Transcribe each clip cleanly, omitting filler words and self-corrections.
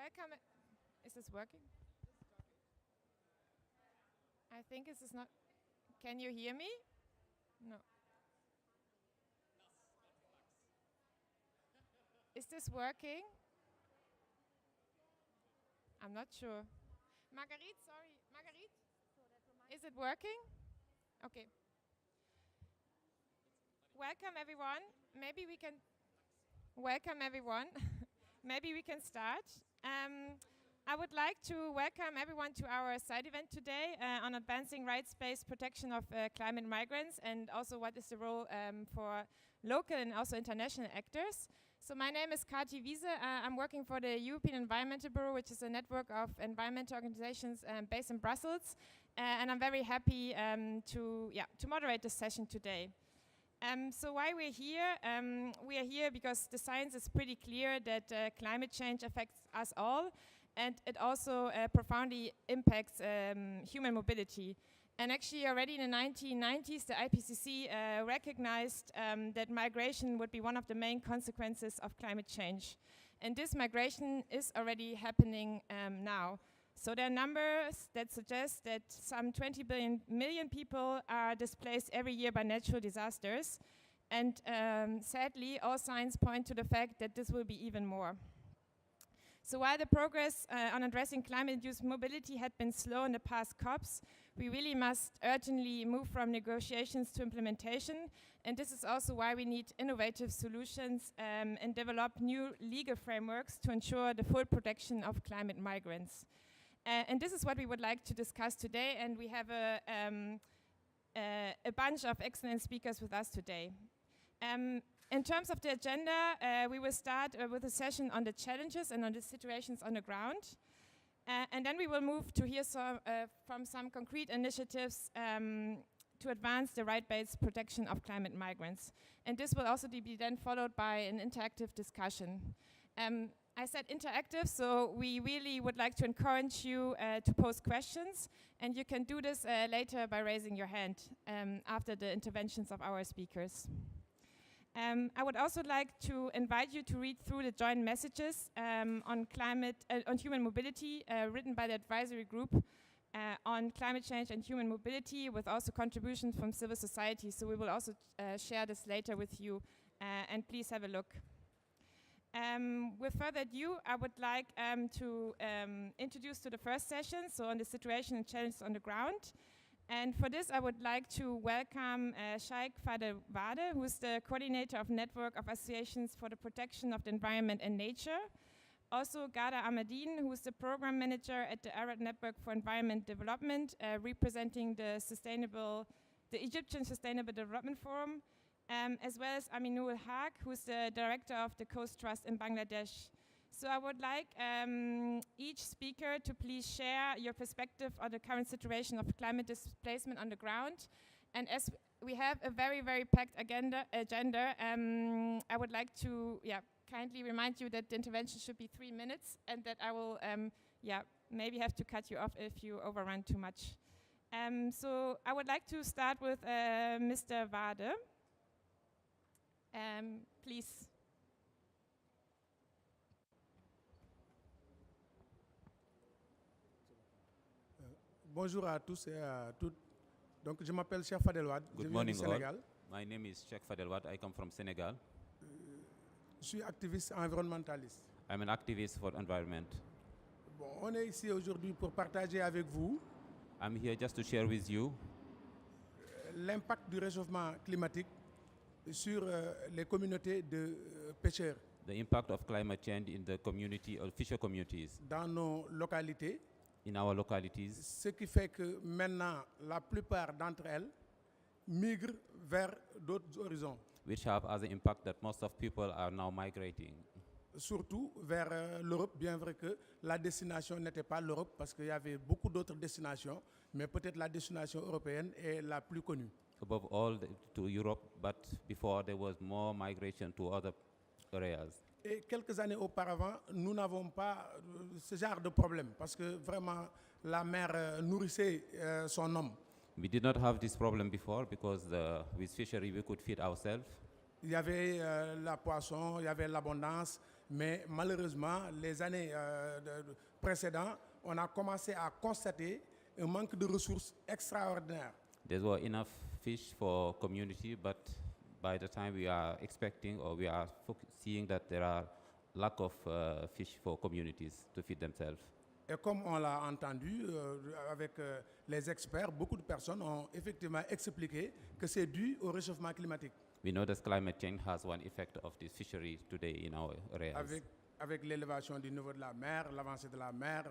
Welcome. Is this working? I think this is not. Can you hear me? No. Is this working? I'm not sure. Marguerite, sorry. Marguerite? Is it working? Okay. Welcome, everyone. Maybe we can. Welcome, everyone. Maybe we can start. I would like to welcome everyone to our side event today on advancing rights-based protection of climate migrants, and also what is the role for local and also international actors. So my name is Katy, Wiese. I'm working for the European Environmental Bureau, which is a network of environmental organizations based in Brussels, and I'm very happy to moderate this session today. So why we're here? We are here because the science is pretty clear that climate change affects us all, and it also profoundly impacts human mobility. And actually already in the 1990s, the IPCC recognized that migration would be one of the main consequences of climate change. And this migration is already happening now. So there are numbers that suggest that some 20 million people are displaced every year by natural disasters. And sadly, all signs point to the fact that this will be even more. So while the progress on addressing climate-induced mobility had been slow in the past COPs, we really must urgently move from negotiations to implementation. And this is also why we need innovative solutions and develop new legal frameworks to ensure the full protection of climate migrants. And this is what we would like to discuss today, and we have a bunch of excellent speakers with us today. In terms of the agenda, we will start with a session on the challenges and on the situations on the ground. And then we will move to hear from some concrete initiatives to advance the right-based protection of climate migrants. And this will also be then followed by an interactive discussion. I said interactive, so we really would like to encourage you to pose questions, and you can do this later by raising your hand after the interventions of our speakers. I would also like to invite you to read through the joint messages on human mobility written by the advisory group on climate change and human mobility, with also contributions from civil society. So we will also share this later with you, and please have a look. With further ado, I would like to introduce to the first session, so on the situation and challenges on the ground. And for this, I would like to welcome Cheikh Fadel, who is the coordinator of Network of Associations for the Protection of the Environment and Nature. Also, Ghada Ahmadein, who is the program manager at the Arab Network for Environment Development, representing the Egyptian Sustainable Development Forum. As well as Aminul Haque, who is the director of the Coast Trust in Bangladesh. So I would like each speaker to please share your perspective on the current situation of climate displacement on the ground. And as we have a very, very packed agenda, I would like to kindly remind you that the intervention should be 3 minutes, and that I will maybe have to cut you off if you overrun too much. So I would like to start with Mr. Fadel. Please. Bonjour à tous et à toutes. Donc, je m'appelle Cheikh Fadel. Good morning, all. My name is Cheikh Fadel. I come from Senegal. Je suis activiste environnementaliste. I'm an activist for environment. Bon, on est ici aujourd'hui pour partager avec vous. I'm here just to share with you l'impact du réchauffement climatique sur les communautés de pêcheurs. The impact of climate change in the community or fisher communities. Dans nos localités. In our localities. Ce qui fait que maintenant, la plupart d'entre elles migrent vers d'autres horizons. Which have as an impact that most of people are now migrating. Surtout vers l'Europe, bien vrai que la destination n'était pas l'Europe, parce qu'il y avait beaucoup d'autres destinations, mais peut-être la destination européenne est la plus connue. Above all to Europe, but before there was more migration to other areas. Et quelques années auparavant, nous n'avons pas ce genre de problème, parce que vraiment la mer nourrissait son homme. We did not have this problem before because with fishery we could feed ourselves. Il y avait la poisson, il y avait l'abondance, Mais malheureusement, les années précédentes, on a commencé à constater un manque de ressources extraordinaire. There were enough fish for community, but by the time we are expecting or we are seeing that there are lack of fish for communities to feed themselves. Et comme on l'a entendu avec les experts, beaucoup de personnes ont effectivement expliqué que c'est dû au réchauffement climatique. We know that climate change has one effect of this fishery today in our areas. Avec l'élévation du niveau de la mer, l'avancée de la mer,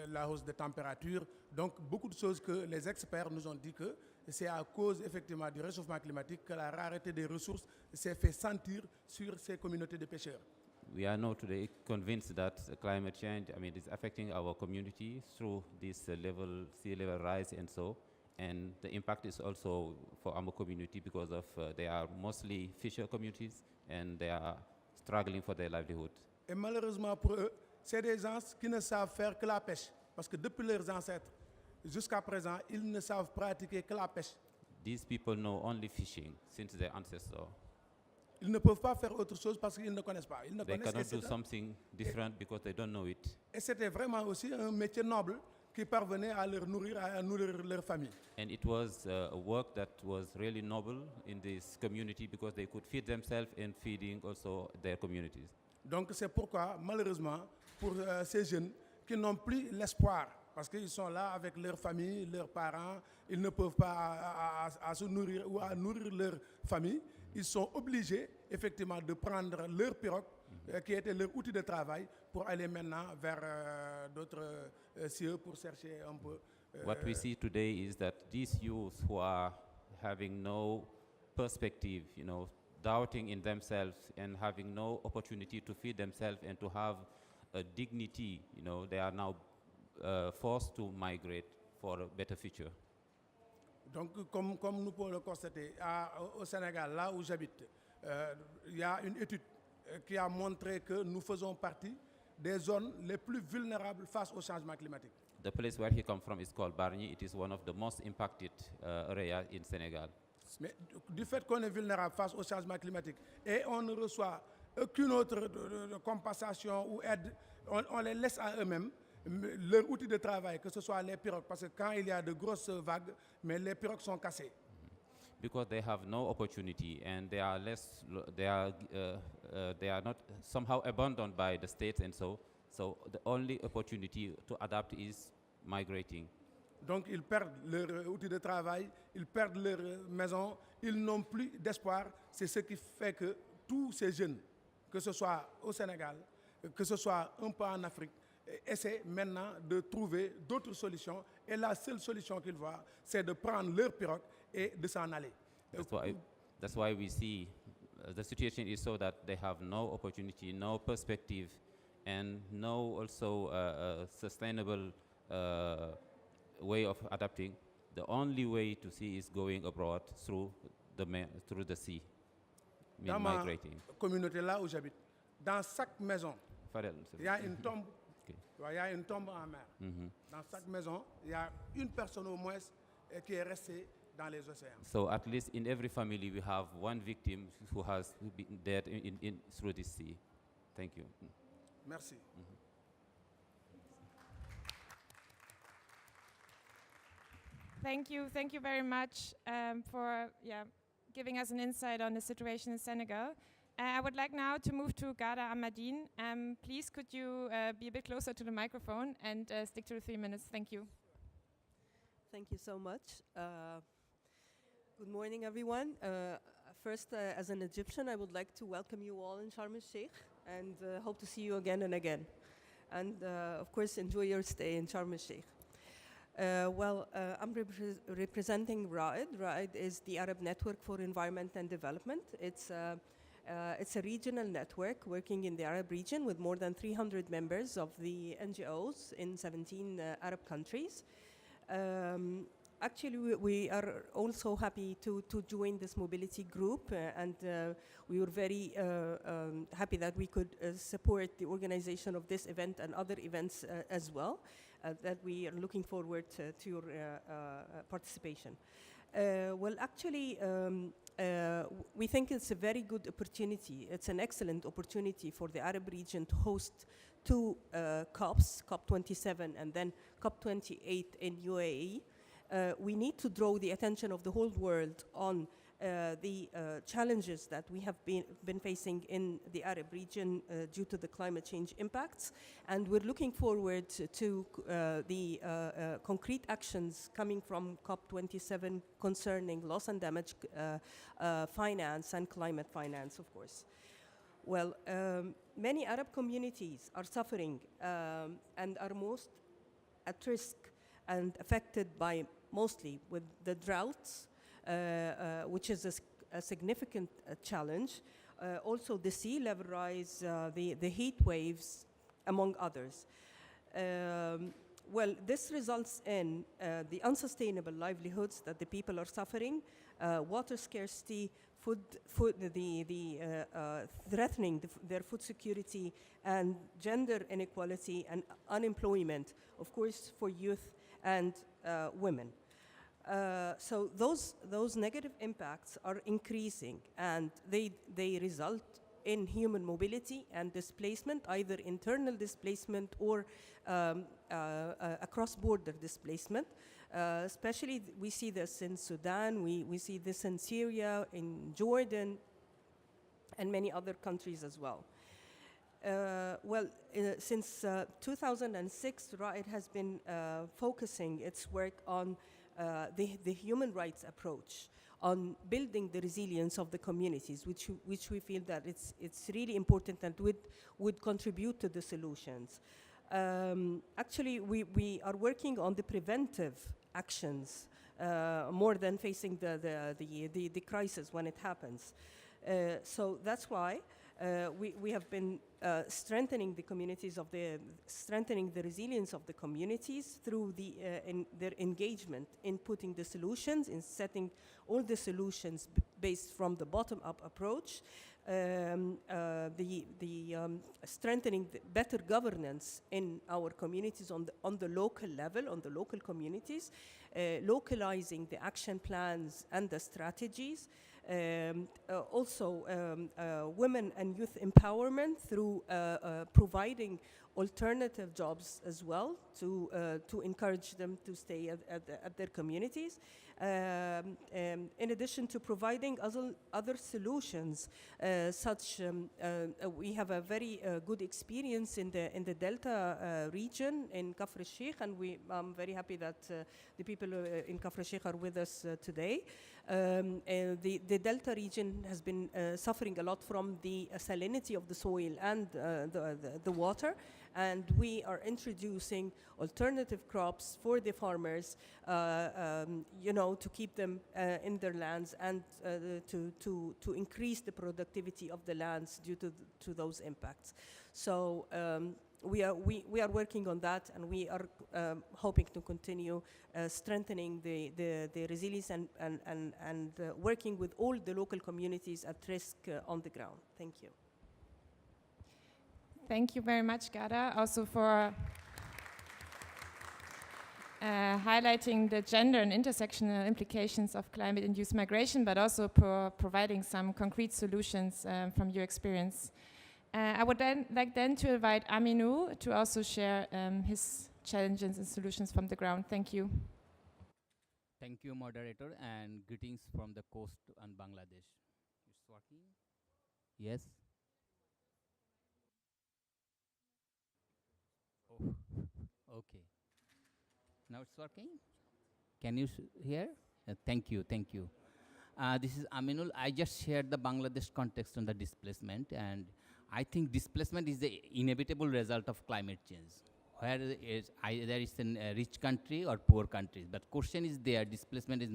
la hausse des températures. Donc, beaucoup de choses que les experts nous ont dit que c'est à cause effectivement du réchauffement climatique que la rareté des ressources s'est fait sentir sur ces communautés de pêcheurs. We are now today convinced that climate change, is affecting our community through this sea level rise and so. And the impact is also for our community because of they are mostly fisher communities and they are struggling for their livelihood. Et malheureusement pour eux, c'est des gens qui ne savent faire que la pêche. Parce que depuis leurs ancêtres, jusqu'à présent, ils ne savent pratiquer que la pêche. These people know only fishing since their ancestors. Ils ne peuvent pas faire autre chose parce qu'ils ne connaissent pas. Ils ne They connaissent cannot do something different because they don't know it. Et c'était vraiment aussi un métier noble qui parvenait à leur nourrir, à nourrir leur famille. And it was a work that was really noble in this community because they could feed themselves and feeding also their communities. Donc c'est pourquoi, malheureusement, pour ces jeunes qui n'ont plus l'espoir, parce qu'ils sont là avec leur famille, leurs parents, ils ne peuvent pas à se nourrir ou à nourrir leur famille, ils sont obligés effectivement de prendre leur pirogue, qui était leur outil de travail, pour aller maintenant vers d'autres cieux pour chercher un peu. What we see today is that these youth who are having no perspective, doubting in themselves and having no opportunity to feed themselves and to have a dignity, they are now forced to migrate for a better future. Donc, comme nous pouvons le constater, au Sénégal, là où j'habite, il y a une étude qui a montré que nous faisons partie des zones les plus vulnérables face au changement climatique. The place where he comes from is called Bargny. It is one of the most impacted areas in Senegal. Mais du fait qu'on est vulnérable face au changement climatique et on ne reçoit aucune autre de compensation ou aide, on les laisse à eux-mêmes. Leur outil de travail, que ce soit les pirogues, parce que quand il y a de grosses vagues, mais les pirogues sont cassées. Because they have no opportunity and they are not somehow abandoned by the states and so the only opportunity to adapt is migrating. Donc ils perdent leur outil de travail, ils perdent leur maison, ils n'ont plus d'espoir. C'est ce qui fait que tous ces jeunes, que ce soit au Sénégal, que ce soit un peu en Afrique, essaient maintenant de trouver d'autres solutions. Et la seule solution qu'ils voient, c'est de prendre leur pirogue et de s'en aller. That's why we see the situation is so that they have no opportunity, no perspective, and no also sustainable way of adapting. The only way to see is going abroad through the sea, Dans migrating. Ma communauté là où j'habite, dans chaque maison, Fadel, il y a une tombe. Okay. Il y a une tombe en mer. Dans chaque maison, il y a une personne au moins qui est restée dans les océans. So at least in every family we have one victim who has been dead through this sea. Thank you. Merci. Thank you very much for giving us an insight on the situation in Senegal. I would like now to move to Ghada Ahmadein. Please, could you be a bit closer to the microphone and stick to the 3 minutes? Thank you. Thank you so much. Good morning, everyone. First, as an Egyptian, I would like to welcome you all in Sharm el-Sheikh and hope to see you again and again. And of course, enjoy your stay in Sharm el-Sheikh. I'm representing RAID. RAID is the Arab Network for Environment and Development. It's a regional network working in the Arab region with more than 300 members of the NGOs in 17 Arab countries. Actually, we are also happy to join this mobility group, and we were very happy that we could support the organization of this event and other events as well, that we are looking forward to your participation. we think it's a very good opportunity. It's an excellent opportunity for the Arab region to host two COPs, COP27 and then COP28 in UAE. We need to draw the attention of the whole world on the challenges that we have been facing in the Arab region due to the climate change impacts. And we're looking forward to the concrete actions coming from COP27 concerning loss and damage finance and climate finance, of course. Well, many Arab communities are suffering and are most at risk and affected by mostly with the droughts, which is a significant challenge. Also the sea level rise, the heat waves, among others. Well, this results in the unsustainable livelihoods that the people are suffering, water scarcity, threatening their food security, and gender inequality and unemployment, of course, for youth and women. So those negative impacts are increasing, and they result in human mobility and displacement, either internal displacement or cross-border displacement. Especially we see this in Sudan, we see this in Syria, in Jordan, and many other countries as well. Since 2006, RAID has been focusing its work on the human rights approach, on building the resilience of the communities, which we feel that it's really important and would contribute to the solutions. Actually, we are working on the preventive actions more than facing the crisis when it happens. So that's why we have been strengthening the communities strengthening the resilience of the communities through their engagement in putting the solutions, in setting all the solutions based from the bottom-up approach, strengthening the better governance in our communities on the local level, on the local communities, localizing the action plans and the strategies. Also women and youth empowerment through providing alternative jobs as well to encourage them to stay at their communities. In addition to providing other solutions, we have a very good experience in the Delta region in Kafr al-Sheikh, and I'm very happy that the people in Kafr al-Sheikh are with us today. The Delta region has been suffering a lot from the salinity of the soil and the water, and we are introducing alternative crops for the farmers, to keep them in their lands and to increase the productivity of the lands due to those impacts. So we are working on that, and we are hoping to continue strengthening the resilience and working with all the local communities at risk on the ground. Thank you. Thank you very much, Ghada, also for highlighting the gender and intersectional implications of climate-induced migration, but also for providing some concrete solutions from your experience. I would then like to invite Aminul to also share his challenges and solutions from the ground. Thank you. Thank you, moderator, and greetings from the coast and Bangladesh. It's working? Yes? Oh, okay. Now it's working? Can you hear? Thank you, thank you. This is Aminul. I just shared the Bangladesh context on the displacement, and I think displacement is the inevitable result of climate change. Where is either it's in a rich country or poor countries. But question is there, displacement is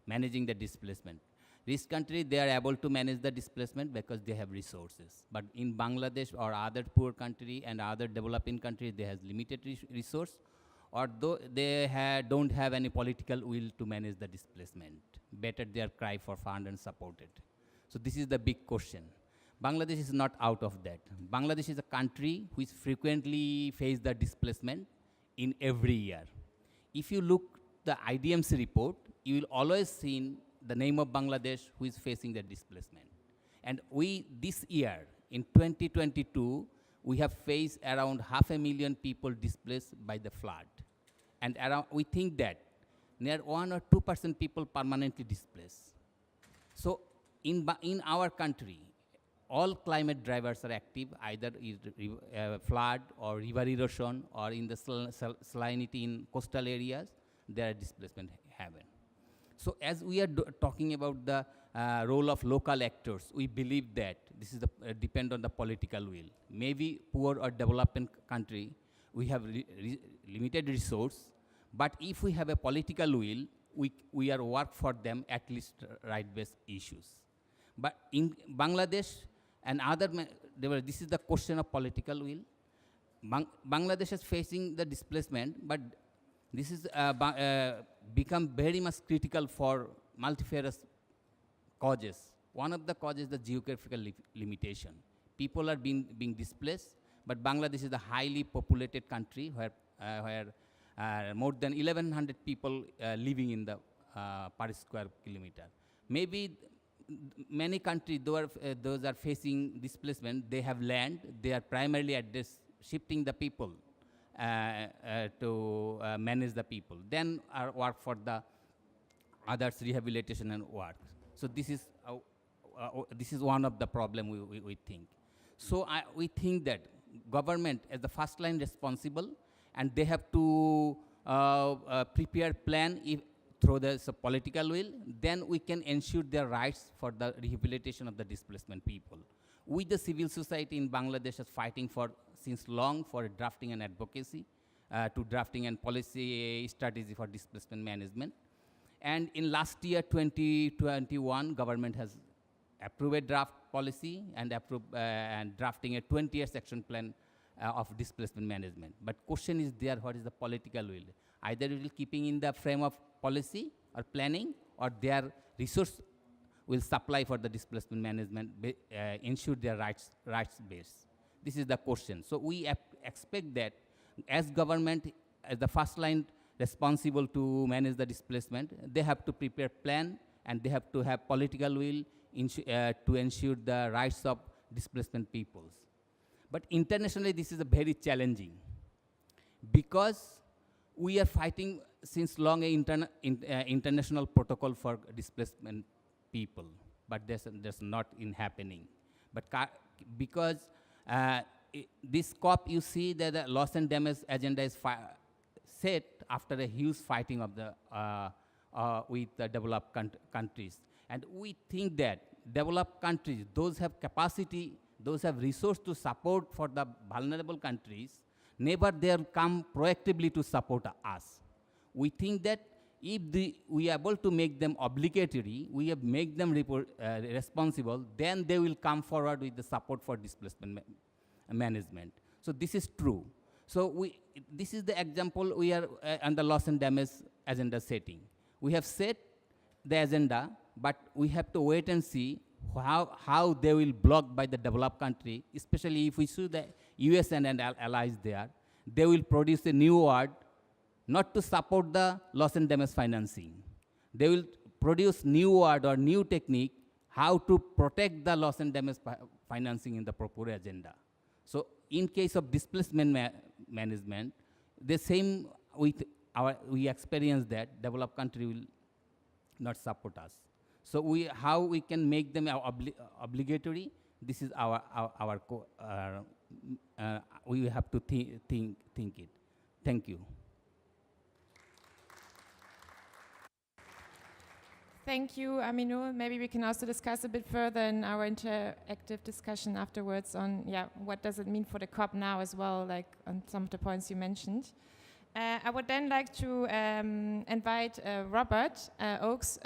managing the displacement. Rich country, they are able to manage the displacement because they have resources. But in Bangladesh or other poor country and other developing countries, they have limited resource, or though they don't have any political will to manage the displacement. Better their cry for fund and supported. So this is the big question. Bangladesh is not out of that. Bangladesh is a country which frequently face the displacement in every year. If you look the IDMC report, you will always see the name of Bangladesh, who is facing the displacement. And we, this year, in 2022, we have faced around 500,000 people displaced by the flood. And around, we think that near 1 or 2% people permanently displaced. So in our country, all climate drivers are active, either flood or river erosion, or in the salinity in coastal areas, there are displacement happen. So as we are talking about the role of local actors, we believe that this is the depend on the political will. Maybe poor or developing country, we have limited resource, but if we have a political will, we are work for them at least right-based issues. But in Bangladesh and other, this is the question of political will. Bangladesh is facing the displacement, but this is become very much critical for multifarious causes. One of the causes is the geographical limitation. People are being displaced, but Bangladesh is a highly populated country where more than 1,100 people living in the per square kilometer. Maybe many countries, those are facing displacement, they have land, they are primarily shifting the people to manage the people. Then work for the others rehabilitation and work. So this is one of the problem we think. So we think that government as the first line responsible, and they have to prepare plan through the political will, then we can ensure their rights for the rehabilitation of the displacement people. We, the civil society in Bangladesh, is fighting for since long for drafting and advocacy to drafting and policy strategy for displacement management. And in last year, 2021, government has approved a draft policy and drafting a 20-year action plan of displacement management. But question is there, what is the political will? Either it will keeping in the frame of policy or planning, or their resource will supply for the displacement management, ensure their rights base. This is the question. So we expect that as government, as the first line responsible to manage the displacement, they have to prepare plan, and they have to have political will to ensure the rights of displacement peoples. But internationally, this is a very challenging, because we are fighting since long international protocol for displacement people, but there's not in happening. But because this COP, you see that the loss and damage agenda is set after a huge fighting of the with the developed countries. And we think that developed countries, those have capacity, those have resource to support for the vulnerable countries, never they come proactively to support us. We think that if we are able to make them obligatory, we have make them responsible, then they will come forward with the support for displacement management. So this is true. So this is the example we are on the loss and damage agenda setting. We have set the agenda, but we have to wait and see how they will block by the developed country, especially if we see the US and allies there. They will produce a new word not to support the loss and damage financing. They will produce new word or new technique how to protect the loss and damage financing in the proper agenda. So in case of displacement management, the same we experience that developed country will not support us. So how we can make them obligatory? This is we have to think it. Thank you. Thank you, Aminul. Maybe we can also discuss a bit further in our interactive discussion afterwards on, what does it mean for the COP now as well, like on some of the points you mentioned. I would then like to invite Robert Oakes,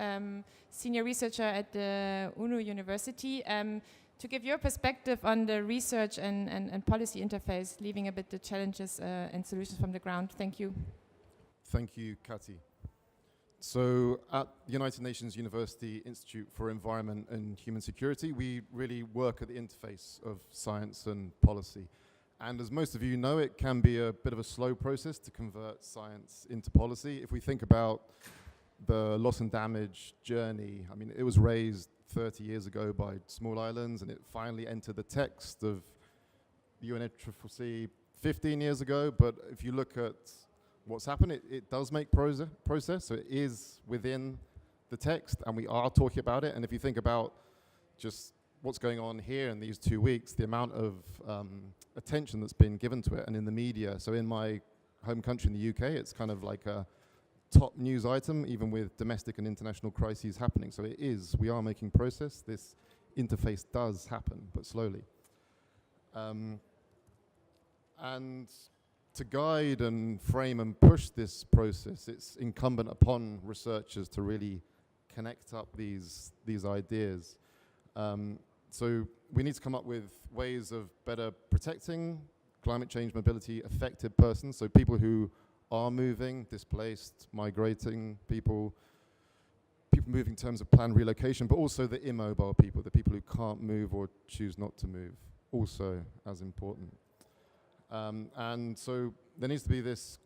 senior researcher at the UNU University, to give your perspective on the research and policy interface, leaving a bit the challenges and solutions from the ground. Thank you. Thank you, Katy. So at the United Nations University Institute for Environment and Human Security, we really work at the interface of science and policy. And as most of you know, it can be a bit of a slow process to convert science into policy. If we think about the loss and damage journey. I mean, it was raised 30 years ago by small islands, and it finally entered the text of the UNFCCC 15 years ago. But if you look at what's happened, it does make process, so it is within the text, and we are talking about it. And if you think about just what's going on here in these 2 weeks, the amount of attention that's been given to it, and in the media. So in my home country in the UK, it's kind of like a top news item, even with domestic and international crises happening. So we are making progress. This interface does happen, but slowly. And to guide and frame and push this process, it's incumbent upon researchers to really connect up these ideas. So we need to come up with ways of better protecting climate change mobility affected persons, so people who are moving, displaced, migrating people moving in terms of planned relocation, but also the immobile people, the people who can't move or choose not to move, also as important. And so there needs to be this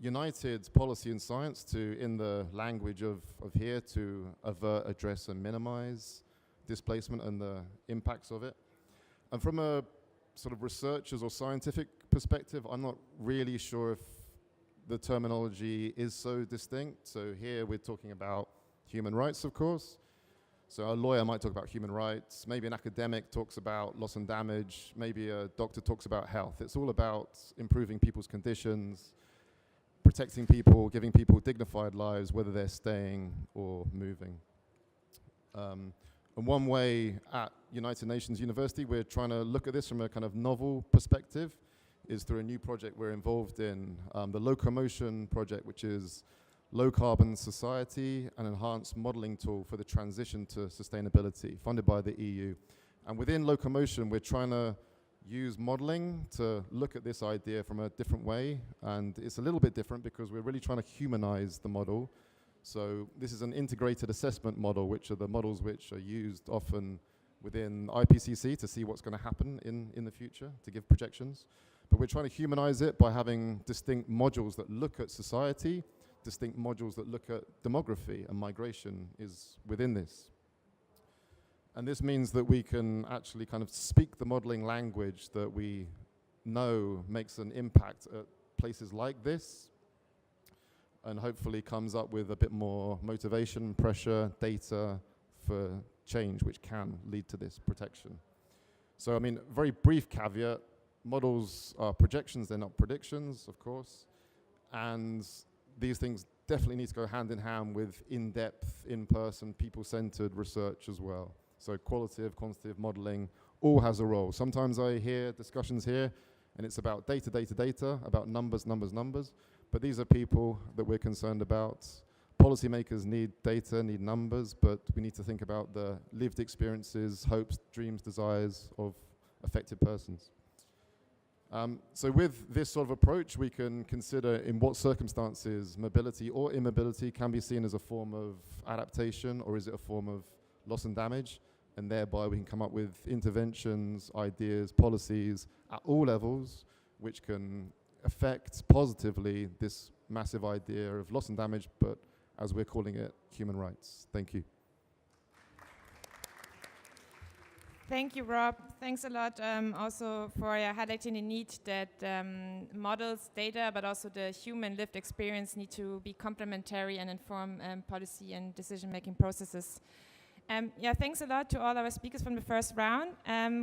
united policy and science to, in the language of here, to avert, address and minimize displacement and the impacts of it. And from a sort of researchers or scientific perspective, I'm not really sure if the terminology is so distinct. So here we're talking about human rights, of course. So a lawyer might talk about human rights, maybe an academic talks about loss and damage, maybe a doctor talks about health. It's all about improving people's conditions, protecting people, giving people dignified lives, whether they're staying or moving. And one way at United Nations University, we're trying to look at this from a kind of novel perspective, is through a new project we're involved in, the Locomotion project, which is low carbon society, an enhanced modeling tool for the transition to sustainability, funded by the EU. And within Locomotion, we're trying to use modeling to look at this idea from a different way. And it's a little bit different because we're really trying to humanize the model. So this is an integrated assessment model, which are the models which are used often within IPCC to see what's going to happen in the future, to give projections. But we're trying to humanize it by having distinct modules that look at society, distinct modules that look at demography, and migration is within this. And this means that we can actually kind of speak the modeling language that we know makes an impact at places like this, and hopefully comes up with a bit more motivation, pressure, data for change, which can lead to this protection. So, I mean, very brief caveat, models are projections, they're not predictions, of course. And these things definitely need to go hand in hand with in-depth, in-person, people-centered research as well. So qualitative, quantitative modeling all has a role. Sometimes I hear discussions here, and it's about data, about numbers. But these are people that we're concerned about. Policymakers need data, need numbers, but we need to think about the lived experiences, hopes, dreams, desires of affected persons. So with this sort of approach, we can consider in what circumstances mobility or immobility can be seen as a form of adaptation, or is it a form of loss and damage? And thereby we can come up with interventions, ideas, policies at all levels, which can affect positively this massive idea of loss and damage, but as we're calling it, human rights. Thank you. Thank you, Rob. Thanks a lot also for highlighting the need that models, data, but also the human lived experience need to be complementary and inform policy and decision-making processes. Yeah, thanks a lot to all our speakers from the first round.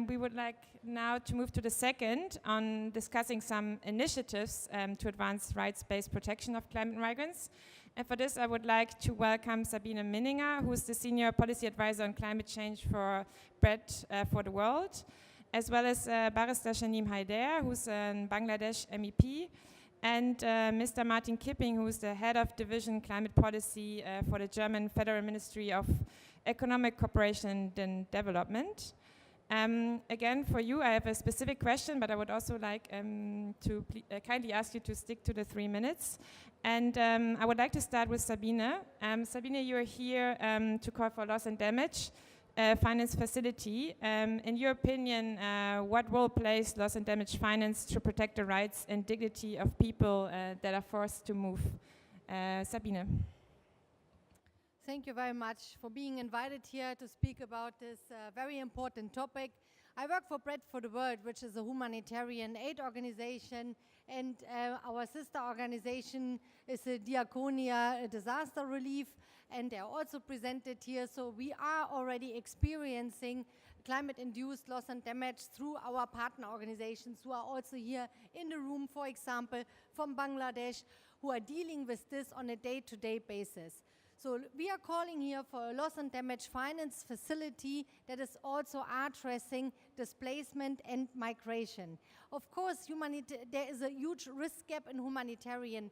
We would like now to move to the second on discussing some initiatives to advance rights-based protection of climate migrants. And for this, I would like to welcome Sabine Minninger, who is the Senior Policy Advisor on Climate Change for Bread for the World, as well as Barrister Shamim Haider, who's a Bangladesh MEP, and Mr. Martin Kipping, who is the Head of Division Climate Policy for the German Federal Ministry of Economic Cooperation and Development. Again, for you, I have a specific question, but I would also like to kindly ask you to stick to the 3 minutes. And I would like to start with Sabine. Sabine, you're here to call for loss and damage finance facility. In your opinion, what role plays loss and damage finance to protect the rights and dignity of people that are forced to move? Sabine. Thank you very much for being invited here to speak about this very important topic. I work for Bread for the World, which is a humanitarian aid organization, and our sister organization is the Diaconia Disaster Relief, and they're also presented here. So we are already experiencing climate-induced loss and damage through our partner organizations who are also here in the room, for example, from Bangladesh, who are dealing with this on a day-to-day basis. So we are calling here for a loss and damage finance facility that is also addressing displacement and migration. Of course, there is a huge risk gap in humanitarian,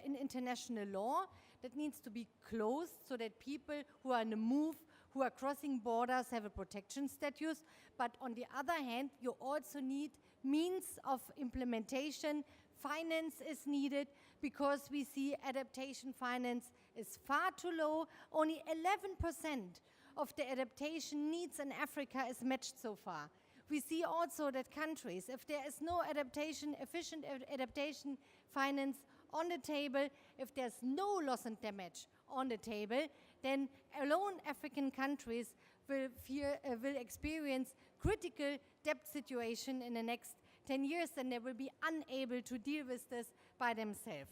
in international law that needs to be closed so that people who are on the move, who are crossing borders have a protection status. But on the other hand, you also need means of implementation. Finance is needed because we see adaptation finance is far too low. Only 11% of the adaptation needs in Africa is matched so far. We see also that countries, if there is no efficient adaptation finance on the table, if there's no loss and damage on the table, then alone African countries will experience critical debt situation in the next 10 years, and they will be unable to deal with this by themselves.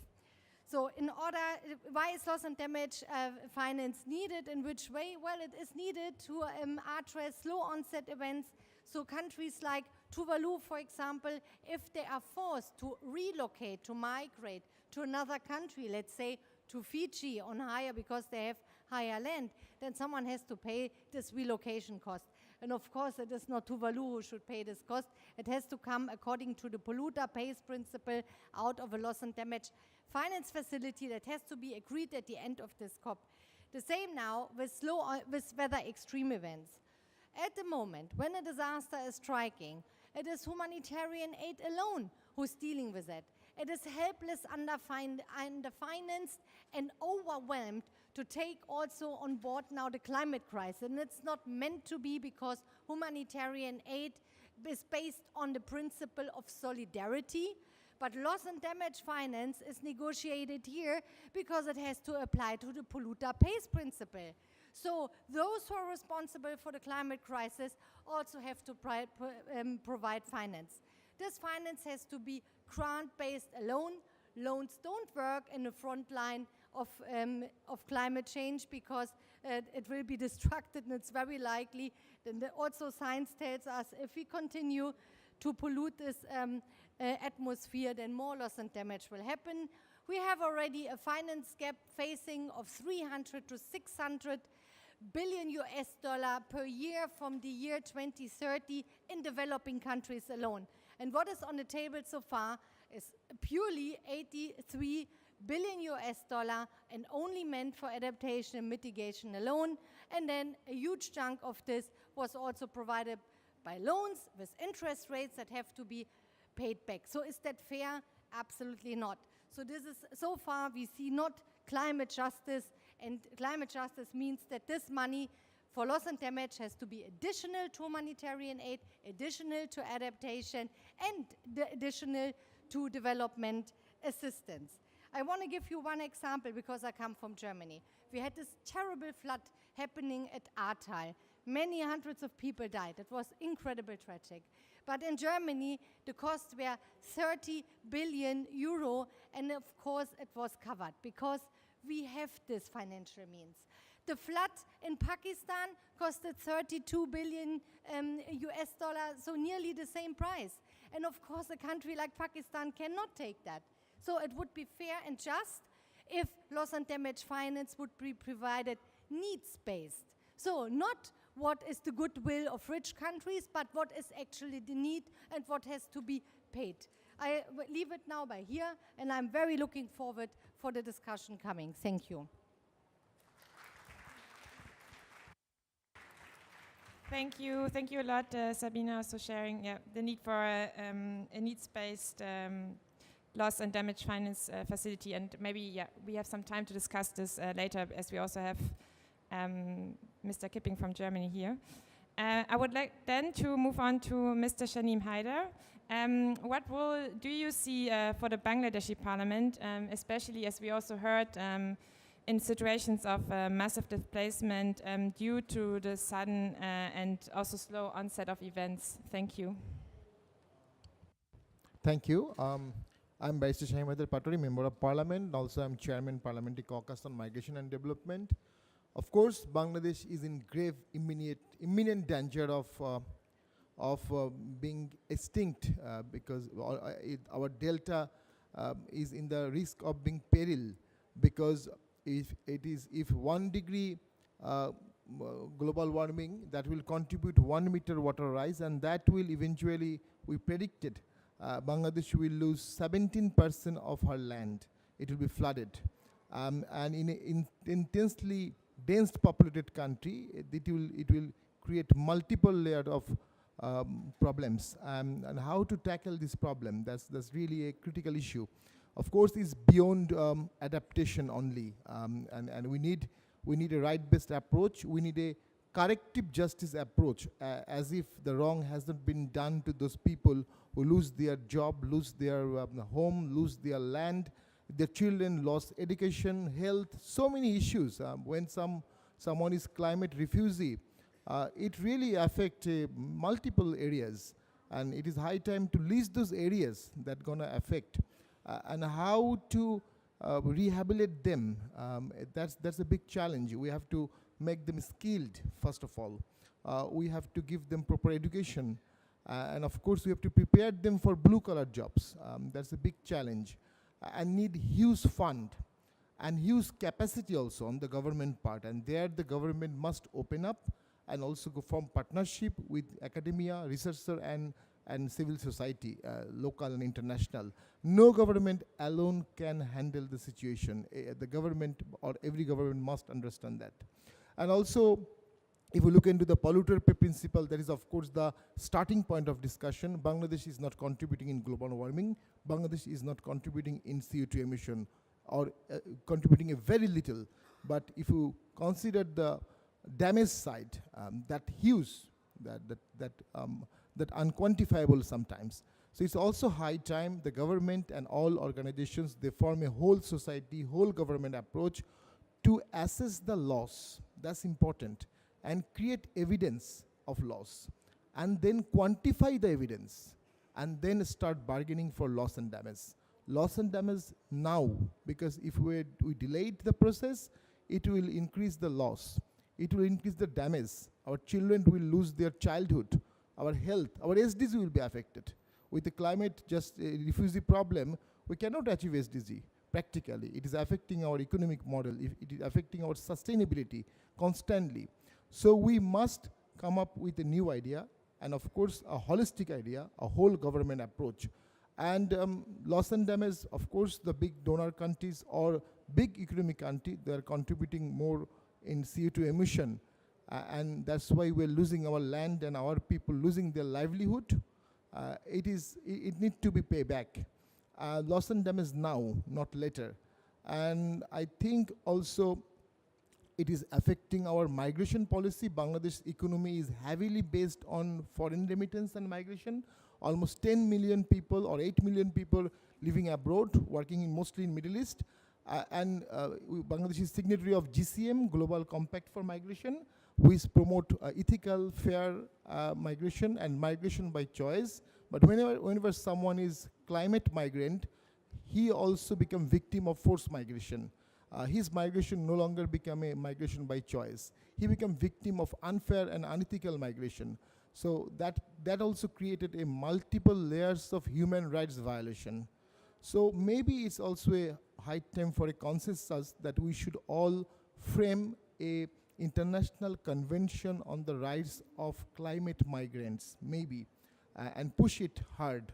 So why is loss and damage finance needed? In which way? Well, it is needed to address slow onset events. So countries like Tuvalu, for example, if they are forced to relocate, to migrate to another country, let's say to Fiji on higher because they have higher land, then someone has to pay this relocation cost. And of course, it is not Tuvalu who should pay this cost. It has to come according to the polluter pays principle out of a loss and damage finance facility that has to be agreed at the end of this COP. The same now with weather extreme events. At the moment, when a disaster is striking, it is humanitarian aid alone who's dealing with it. It is helpless, underfinanced, and overwhelmed to take also on board now the climate crisis. And it's not meant to be, because humanitarian aid is based on the principle of solidarity. But loss and damage finance is negotiated here because it has to apply to the polluter pays principle. So those who are responsible for the climate crisis also have to provide finance. This finance has to be grant-based alone. Loans don't work in the front line of climate change because it will be destructed, and it's very likely. Then also science tells us if we continue to pollute this atmosphere, then more loss and damage will happen. We have already a finance gap facing of 300 to 600 billion US dollar per year from the year 2030 in developing countries alone. And what is on the table so far is purely 83 billion US dollar and only meant for adaptation and mitigation alone. And then a huge chunk of this was also provided by loans with interest rates that have to be paid back. So is that fair? Absolutely not. So this is, so far we see not climate justice, and climate justice means that this money for loss and damage has to be additional to humanitarian aid, additional to adaptation, and additional to development assistance. I want to give you one example because I come from Germany. We had this terrible flood happening at Ahrtal. Many hundreds of people died. It was incredibly tragic. But in Germany, the costs were 30 billion euro, and of course it was covered because we have this financial means. The flood in Pakistan costed 32 billion US dollars, so nearly the same price. And of course, a country like Pakistan cannot take that. So it would be fair and just if loss and damage finance would be provided needs-based. So not what is the goodwill of rich countries, but what is actually the need and what has to be paid. I leave it now by here, and I'm very looking forward for the discussion coming. Thank you. Thank you a lot, Sabine, also sharing the need for a needs-based loss and damage finance facility, and maybe we have some time to discuss this later, as we also have Mr. Kipping from Germany here. I would like then to move on to Mr. Shamim Haider. What do you see for the Bangladeshi parliament, especially as we also heard in situations of massive displacement due to the sudden and also slow onset of events. Thank you. Thank you. I'm Barrister Shamim, Member of Parliament. Also, I'm Chairman Parliamentary Caucus on Migration and Development. Of course, Bangladesh is in grave, imminent danger of being extinct because our delta is in the risk of being peril, because if 1 degree global warming, that will contribute 1 meter water rise, and that will eventually, we predicted, Bangladesh will lose 17% of her land. It will be flooded. And in an intensely dense populated country, it will create multiple layers of problems. And how to tackle this problem, that's really a critical issue. Of course, it's beyond adaptation only. And we need a right-based approach. We need a corrective justice approach, as if the wrong hasn't been done to those people who lose their job, lose their home, lose their land, their children lost education, health, so many issues. When someone is climate refugee, it really affects multiple areas, and it is high time to list those areas that gonna affect, and how to rehabilitate them. That's a big challenge. We have to make them skilled, first of all. We have to give them proper education. And of course, we have to prepare them for blue-collar jobs. That's a big challenge. And need huge fund and huge capacity also on the government part. And there the government must open up and also go form partnership with academia, researcher, and civil society, local and international. No government alone can handle the situation. The government or every government must understand that. And also, if we look into the polluter pay principle, that is of course the starting point of discussion. Bangladesh is not contributing in global warming. Bangladesh is not contributing in CO2 emission, or contributing a very little. But if you consider the damage side, that huge, that unquantifiable sometimes. So it's also high time the government and all organizations, they form a whole society, whole government approach to assess the loss. That's important. And create evidence of loss, and then quantify the evidence, and then start bargaining for loss and damage. Loss and damage now, because if we delayed the process, it will increase the loss. It will increase the damage. Our children will lose their childhood. Our health, our SDG will be affected. With the climate refugee problem, we cannot achieve SDG practically. It is affecting our economic model. It is affecting our sustainability constantly. So we must come up with a new idea, and of course a holistic idea, a whole government approach. And loss and damage, of course, the big donor countries or big economic country, they are contributing more in CO2 emission. And that's why we're losing our land and our people losing their livelihood. It needs to be paid back. Loss and damage now, not later. And I think also it is affecting our migration policy. Bangladesh economy is heavily based on foreign remittance and migration. Almost 10 million people or 8 million people living abroad, working mostly in Middle East. Bangladesh is signatory of GCM, Global Compact for Migration, which promote ethical, fair migration and migration by choice. But whenever someone is climate migrant, he also become victim of forced migration. His migration no longer become a migration by choice. He become victim of unfair and unethical migration. So that also created a multiple layers of human rights violation. So maybe it's also a high time for a consensus that we should all frame a international convention on the rights of climate migrants, maybe, and push it hard.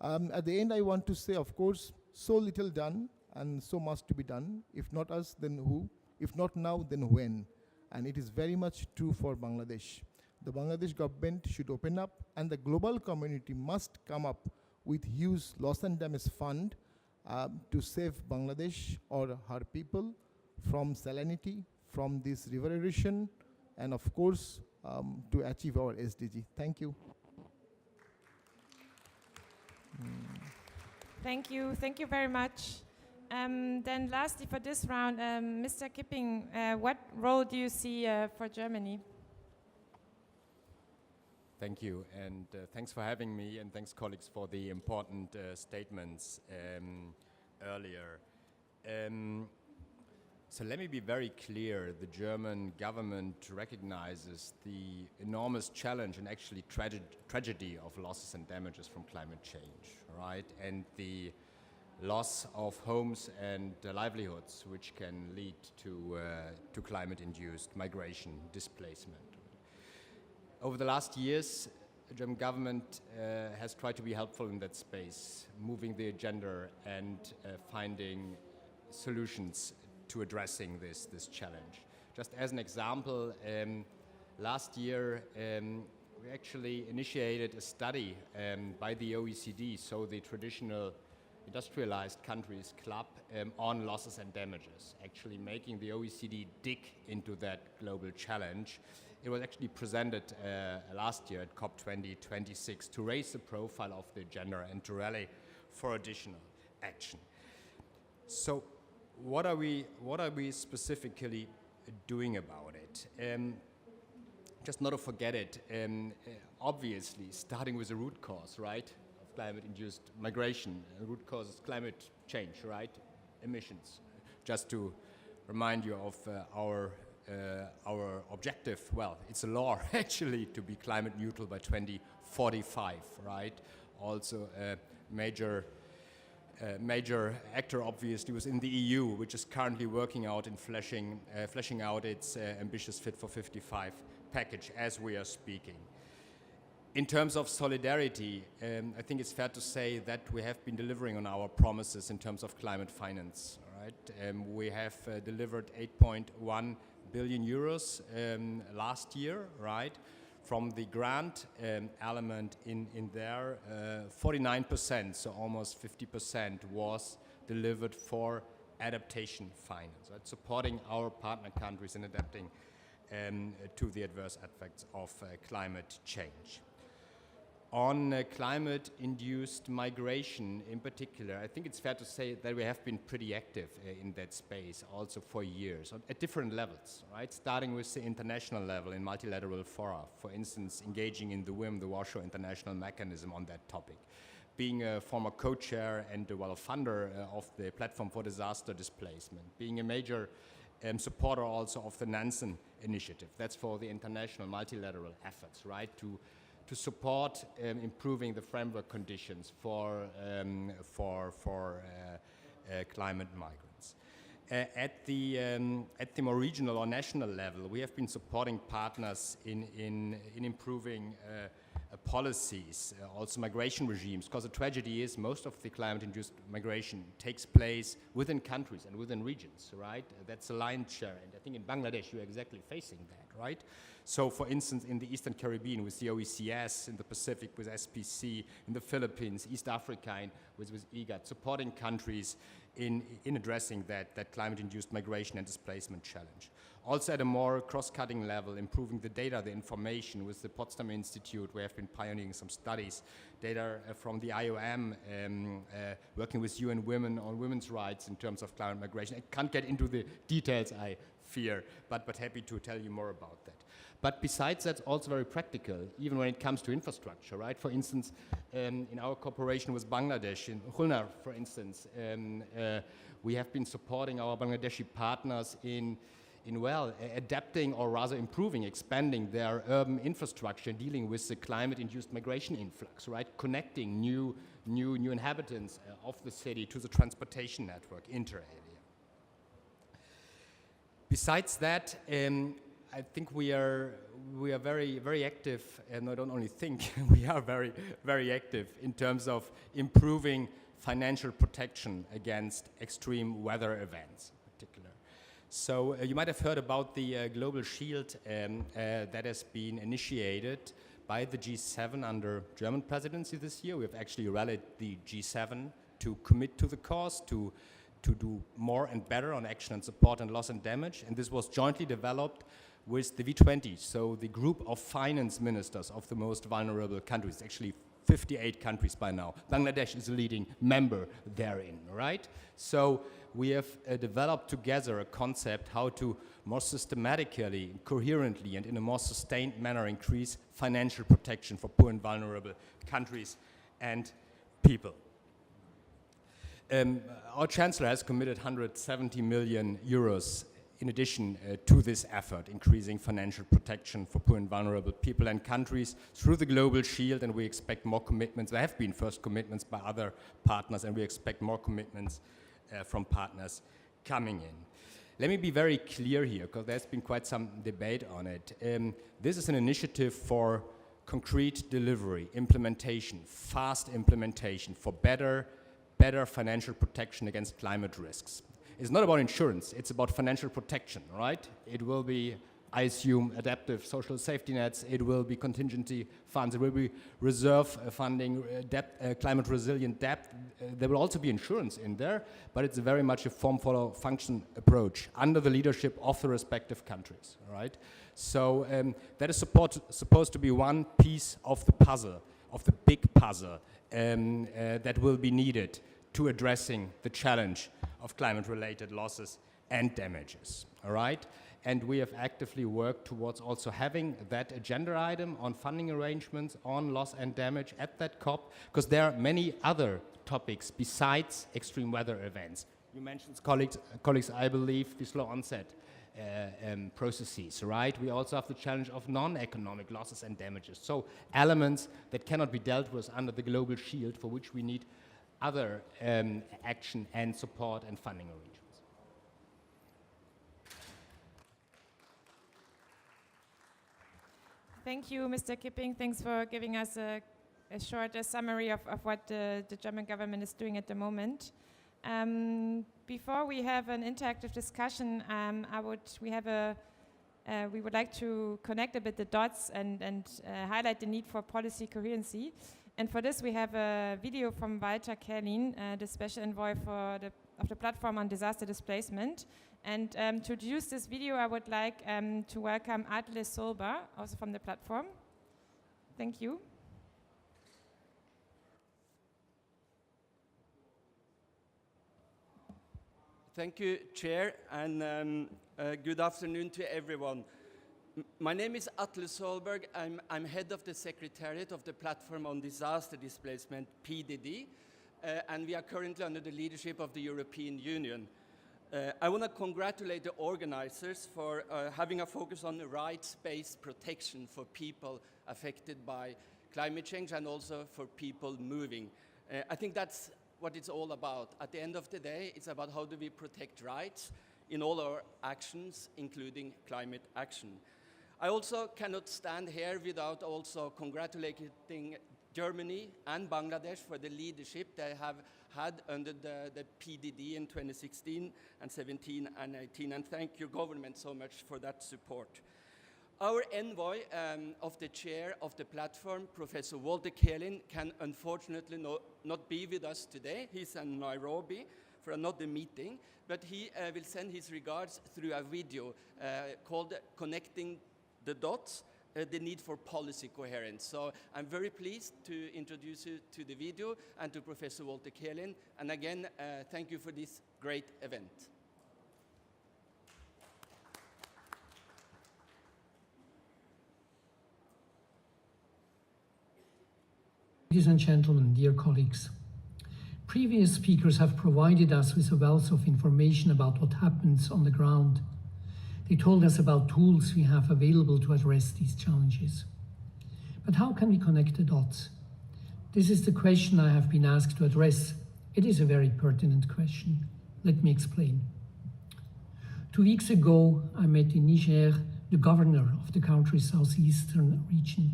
At the end, I want to say, of course, so little done, and so much to be done. If not us, then who? If not now, then when? And it is very much true for Bangladesh. The Bangladesh government should open up, and the global community must come up with huge loss and damage fund to save Bangladesh or her people from salinity, from this river erosion, and of course, to achieve our SDG. Thank you. Thank you very much. Then lastly for this round, Mr. Kipping, what role do you see for Germany? Thank you, and thanks for having me, and thanks, colleagues, for the important statements earlier. So let me be very clear. The German government recognizes the enormous challenge and actually tragedy of losses and damages from climate change, right? And the loss of homes and livelihoods, which can lead to climate-induced migration, displacement. Over the last years, the German government has tried to be helpful in that space, moving the agenda and finding solutions to addressing this challenge. Just as an example, last year we actually initiated a study by the OECD, so the traditional industrialized countries club, on losses and damages, actually making the OECD dig into that global challenge. It was actually presented last year at COP 2026 to raise the profile of the agenda and to rally for additional action. So what are we specifically doing about it? Just not to forget it, obviously starting with the root cause, right, of climate-induced migration. The root cause is climate change, right? Emissions. Just to remind you of our objective, well, it's a law actually to be climate neutral by 2045, right? Also a major actor obviously was in the EU, which is currently working out and fleshing out its ambitious Fit for 55 package as we are speaking. In terms of solidarity, I think it's fair to say that we have been delivering on our promises in terms of climate finance, right? We have delivered 8.1 billion euros last year, right? From the grant element in there, 49%, so almost 50% was delivered for adaptation finance, right? Supporting our partner countries in adapting to the adverse effects of climate change. On climate-induced migration in particular, I think it's fair to say that we have been pretty active in that space also for years at different levels, right? Starting with the international level in multilateral fora, for instance, engaging in the WIM, the Warsaw International Mechanism on that topic. Being a former co-chair and a funder of the Platform for Disaster Displacement. Being a major supporter also of the Nansen Initiative. That's for the international multilateral efforts, right? To support improving the framework conditions for climate migrants. At the more regional or national level, we have been supporting partners in improving policies, also migration regimes, because the tragedy is most of the climate-induced migration takes place within countries and within regions, right? That's a lion's share, and I think in Bangladesh you're exactly facing that, right? So for instance, in the Eastern Caribbean with the OECS, in the Pacific with SPC, in the Philippines, East Africa with IGAD, supporting countries in addressing that climate-induced migration and displacement challenge. Also at a more cross-cutting level, improving the data, the information with the Potsdam Institute. We have been pioneering some studies, data from the IOM, working with UN Women on women's rights in terms of climate migration. I can't get into the details, I fear, but happy to tell you more about that. But besides that, also very practical, even when it comes to infrastructure, right? For instance, in our cooperation with Bangladesh, in Khulna, for instance, we have been supporting our Bangladeshi partners in adapting or rather improving, expanding their urban infrastructure, dealing with the climate-induced migration influx, right? Connecting new inhabitants of the city to the transportation network, inter area. Besides that, I think we are very, very active, and I don't only think, we are very, very active in terms of improving financial protection against extreme weather events in particular. So you might have heard about the Global Shield that has been initiated by the G7 under German presidency this year. We have actually rallied the G7 to commit to the cause, to do more and better on action and support and loss and damage. And this was jointly developed with the V20, so the group of finance ministers of the most vulnerable countries, actually 58 countries by now. Bangladesh is a leading member therein, right? So we have developed together a concept how to more systematically, coherently, and in a more sustained manner increase financial protection for poor and vulnerable countries and people. Our Chancellor has committed 170 million euros in addition to this effort, increasing financial protection for poor and vulnerable people and countries through the Global Shield, and we expect more commitments. There have been first commitments by other partners, and we expect more commitments from partners coming in. Let me be very clear here, because there's been quite some debate on it. This is an initiative for concrete delivery, implementation, fast implementation for better financial protection against climate risks. It's not about insurance, it's about financial protection, right? It will be, I assume, adaptive social safety nets, it will be contingency funds, it will be reserve funding, debt, climate resilient debt. There will also be insurance in there, but it's very much a form-follow-function approach under the leadership of the respective countries, right? So that is supposed to be one piece of the puzzle, of the big puzzle that will be needed to addressing the challenge of climate-related losses and damages, all right? And we have actively worked towards also having that agenda item on funding arrangements on loss and damage at that COP, because there are many other topics besides extreme weather events. You mentioned, colleagues, I believe, the slow onset processes, right? We also have the challenge of non-economic losses and damages. So elements that cannot be dealt with under the Global Shield, for which we need other action and support and funding arrangements. Thank you, Mr. Kipping. Thanks for giving us a short summary of what the German government is doing at the moment. Before we have an interactive discussion, we would like to connect a bit the dots and highlight the need for policy coherency. And for this, we have a video from Walter Kälin, the special envoy of the platform on disaster displacement. And to introduce this video, I would like to welcome Adle Solber, also from the platform. Thank you. Thank you, Chair, and good afternoon to everyone. My name is Atle Solberg. I'm head of the Secretariat of the Platform on Disaster Displacement, PDD, and we are currently under the leadership of the European Union. I want to congratulate the organizers for having a focus on rights-based protection for people affected by climate change and also for people moving. I think that's what it's all about. At the end of the day, it's about how do we protect rights in all our actions, including climate action. I also cannot stand here without also congratulating Germany and Bangladesh for the leadership they have had under the PDD in 2016 and 17 and 18, and thank your government so much for that support. Our envoy of the chair of the platform, Professor Walter Kälin, can unfortunately not be with us today. He's in Nairobi for another meeting, but he will send his regards through a video called Connecting the Dots, the need for policy coherence. So I'm very pleased to introduce you to the video and to Professor Walter Kälin. And again, thank you for this great event. Ladies and gentlemen, dear colleagues, previous speakers have provided us with a wealth of information about what happens on the ground. They told us about tools we have available to address these challenges. But how can we connect the dots? This is the question I have been asked to address. It is a very pertinent question. Let me explain. 2 weeks ago, I met in Niger the governor of the country's southeastern region.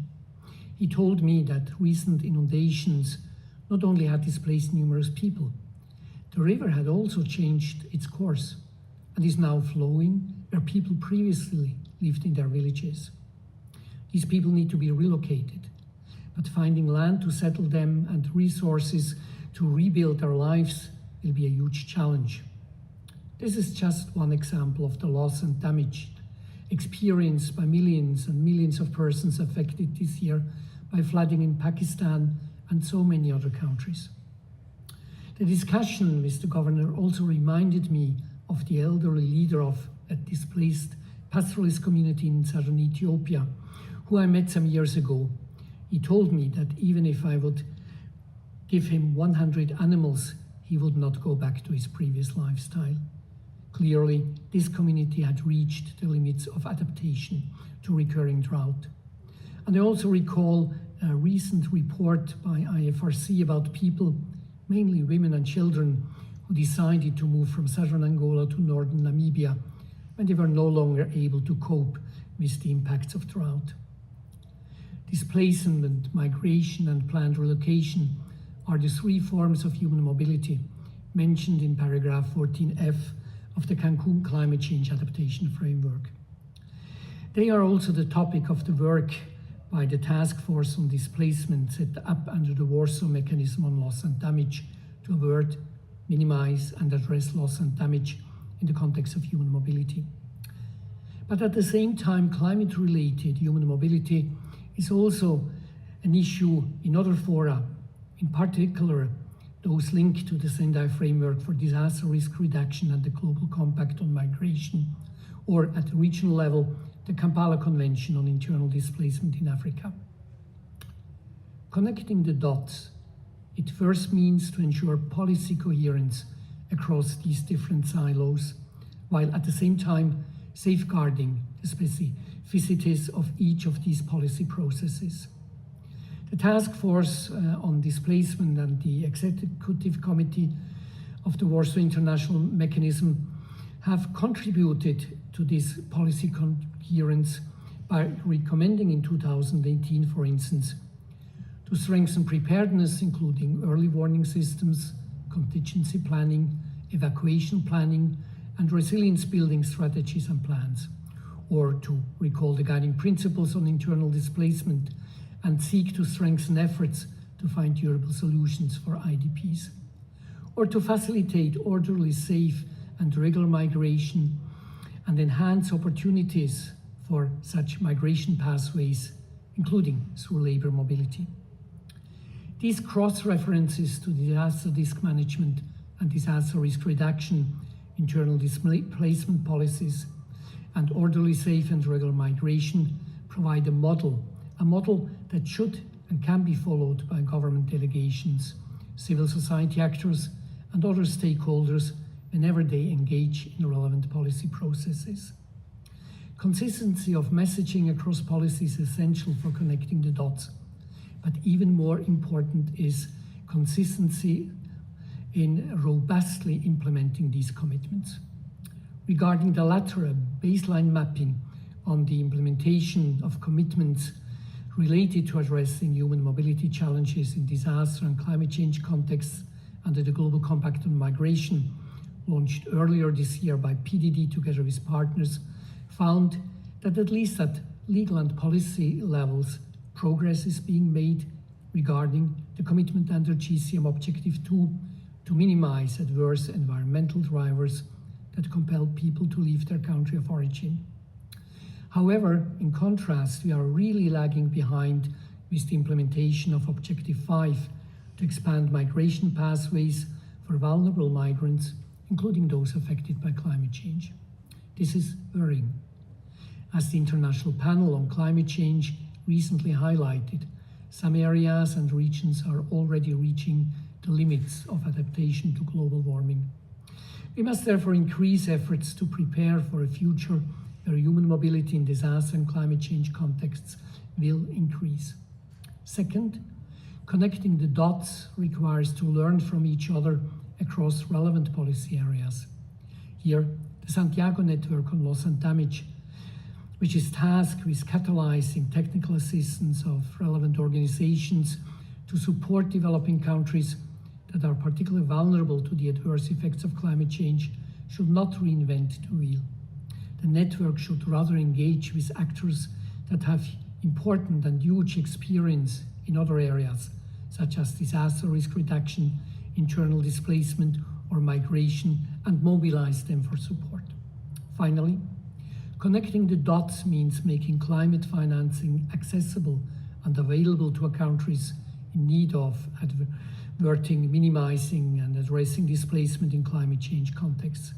He told me that recent inundations not only had displaced numerous people, the river had also changed its course and is now flowing where people previously lived in their villages. These people need to be relocated, but finding land to settle them and resources to rebuild their lives will be a huge challenge. This is just one example of the loss and damage experienced by millions and millions of persons affected this year by flooding in Pakistan and so many other countries. The discussion with the governor also reminded me of the elderly leader of a displaced pastoralist community in southern Ethiopia, who I met some years ago. He told me that even if I would give him 100 animals, he would not go back to his previous lifestyle. Clearly, this community had reached the limits of adaptation to recurring drought. And I also recall a recent report by IFRC about people, mainly women and children, who decided to move from southern Angola to northern Namibia when they were no longer able to cope with the impacts of drought. Displacement, migration, and planned relocation are the three forms of human mobility mentioned in paragraph 14F of the Cancun Climate Change Adaptation Framework. They are also the topic of the work by the Task Force on Displacement set up under the Warsaw Mechanism on Loss and Damage to avert, minimize, and address loss and damage in the context of human mobility. But at the same time, climate-related human mobility is also an issue in other fora, in particular those linked to the Sendai Framework for Disaster Risk Reduction and the Global Compact on Migration, or at the regional level, the Kampala Convention on Internal Displacement in Africa. Connecting the dots, it first means to ensure policy coherence across these different silos, while at the same time safeguarding the specificities of each of these policy processes. The Task Force on Displacement and the Executive Committee of the Warsaw International Mechanism have contributed to this policy coherence by recommending in 2018, for instance, to strengthen preparedness, including early warning systems, contingency planning, evacuation planning, and resilience building strategies and plans, or to recall the guiding principles on internal displacement and seek to strengthen efforts to find durable solutions for IDPs, or to facilitate orderly, safe, and regular migration and enhance opportunities for such migration pathways, including through labor mobility. These cross-references to disaster risk management and disaster risk reduction, internal displacement policies, and orderly, safe, and regular migration provide a model that should and can be followed by government delegations, civil society actors, and other stakeholders whenever they engage in relevant policy processes. Consistency of messaging across policies is essential for connecting the dots, but even more important is consistency in robustly implementing these commitments. Regarding the latter, a baseline mapping on the implementation of commitments related to addressing human mobility challenges in disaster and climate change contexts under the Global Compact on Migration, launched earlier this year by PDD together with partners, found that at least at legal and policy levels, progress is being made regarding the commitment under GCM Objective 2 to minimize adverse environmental drivers that compel people to leave their country of origin. However, in contrast, we are really lagging behind with the implementation of Objective 5 to expand migration pathways for vulnerable migrants, including those affected by climate change. This is worrying. As the International Panel on Climate Change recently highlighted, some areas and regions are already reaching the limits of adaptation to global warming. We must therefore increase efforts to prepare for a future where human mobility in disaster and climate change contexts will increase. Second, connecting the dots requires to learn from each other across relevant policy areas. Here, the Santiago Network on Loss and Damage, which is tasked with catalyzing technical assistance of relevant organizations to support developing countries that are particularly vulnerable to the adverse effects of climate change, should not reinvent the wheel. The network should rather engage with actors that have important and huge experience in other areas, such as disaster risk reduction, internal displacement, or migration, and mobilize them for support. Finally, connecting the dots means making climate financing accessible and available to countries in need of averting, minimizing, and addressing displacement in climate change contexts.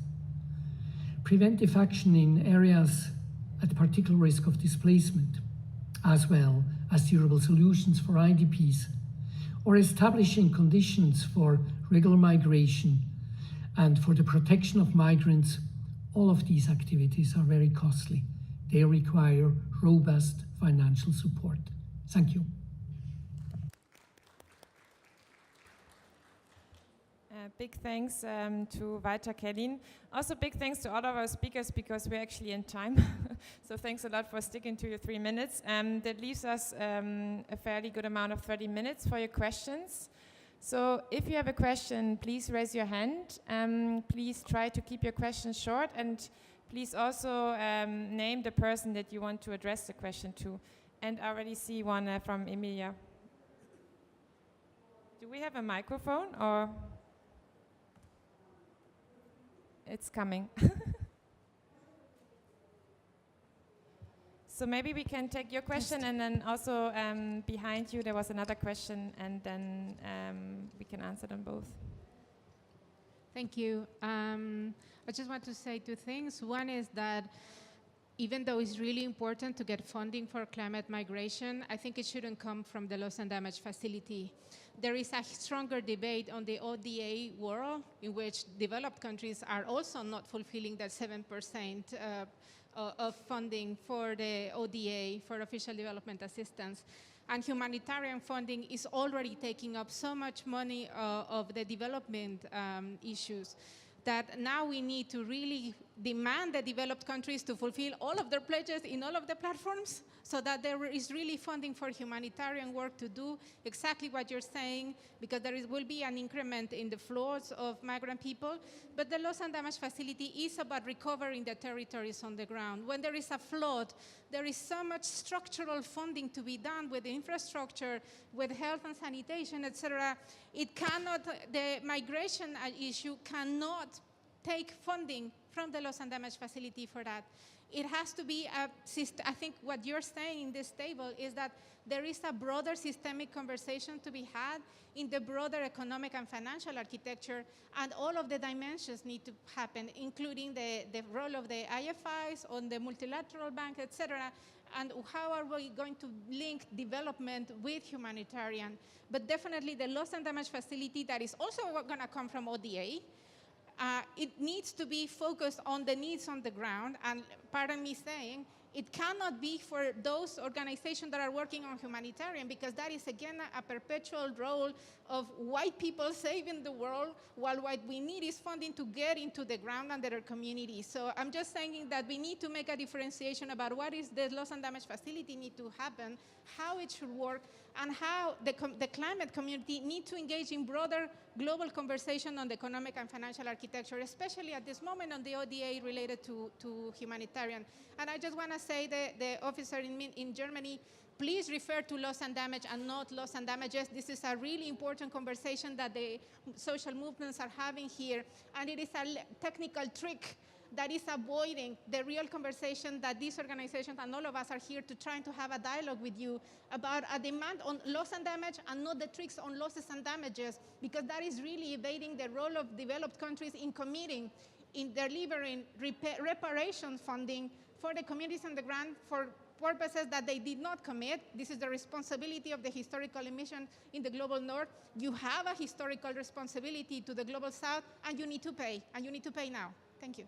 Preventive action in areas at particular risk of displacement, as well as durable solutions for IDPs, or establishing conditions for regular migration and for the protection of migrants. All of these activities are very costly. They require robust financial support. Thank you. Big thanks to Walter, Kälin. Also big thanks to all of our speakers because we're actually in time. So thanks a lot for sticking to your 3 minutes. That leaves us a fairly good amount of 30 minutes for your questions. So if you have a question, please raise your hand. Please try to keep your questions short, and please also name the person that you want to address the question to. And I already see one from Emilia. Do we have a microphone or? It's coming. So maybe we can take your question, and then also behind you there was another question, and then we can answer them both. Thank you. I just want to say two things. One is that even though it's really important to get funding for climate migration, I think it shouldn't come from the loss and damage facility. There is a stronger debate on the ODA world in which developed countries are also not fulfilling that 7% of funding for the ODA, for official development assistance. And humanitarian funding is already taking up so much money of the development issues that now we need to really demand the developed countries to fulfill all of their pledges in all of the platforms so that there is really funding for humanitarian work to do exactly what you're saying, because will be an increment in the flows of migrant people. But the loss and damage facility is about recovering the territories on the ground. When there is a flood, there is so much structural funding to be done with infrastructure, with health and sanitation, etc. It cannot, the migration issue cannot take funding from the loss and damage facility for that. It has to be a system. I think what you're saying in this table is that there is a broader systemic conversation to be had in the broader economic and financial architecture, and all of the dimensions need to happen, including the role of the IFIs on the multilateral bank, etc., and how are we going to link development with humanitarian. But definitely the loss and damage facility that is also going to come from ODA, it needs to be focused on the needs on the ground, and pardon me saying, it cannot be for those organizations that are working on humanitarian, because that is again a perpetual role of white people saving the world, while what we need is funding to get into the ground and their communities. So I'm just saying that we need to make a differentiation about what is the loss and damage facility need to happen, how it should work, and how the climate community need to engage in broader global conversation on the economic and financial architecture, especially at this moment on the ODA related to humanitarian. And I just want to say the officer in Germany, please refer to loss and damage and not loss and damages. This is a really important conversation that the social movements are having here, and it is a technical trick that is avoiding the real conversation that these organizations and all of us are here to try to have a dialogue with you about a demand on loss and damage and not the tricks on losses and damages, because that is really evading the role of developed countries in committing, in delivering reparation funding for the communities on the ground for purposes that they did not commit. This is the responsibility of the historical emission in the global north. You have a historical responsibility to the global south, and you need to pay, and you need to pay now. Thank you.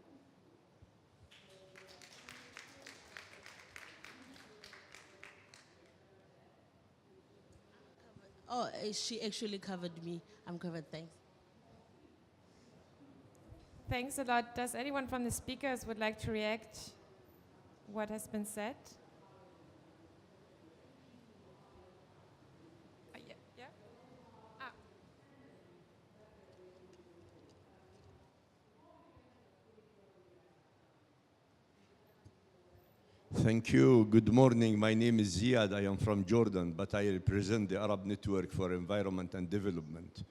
Oh, she actually covered me. I'm covered, thanks. Thanks a lot. Does anyone from the speakers would like to react what has been said? Yeah? Thank you. Good morning. My name is Ziad. I am from Jordan, but I represent the Arab Network for Environment and Development,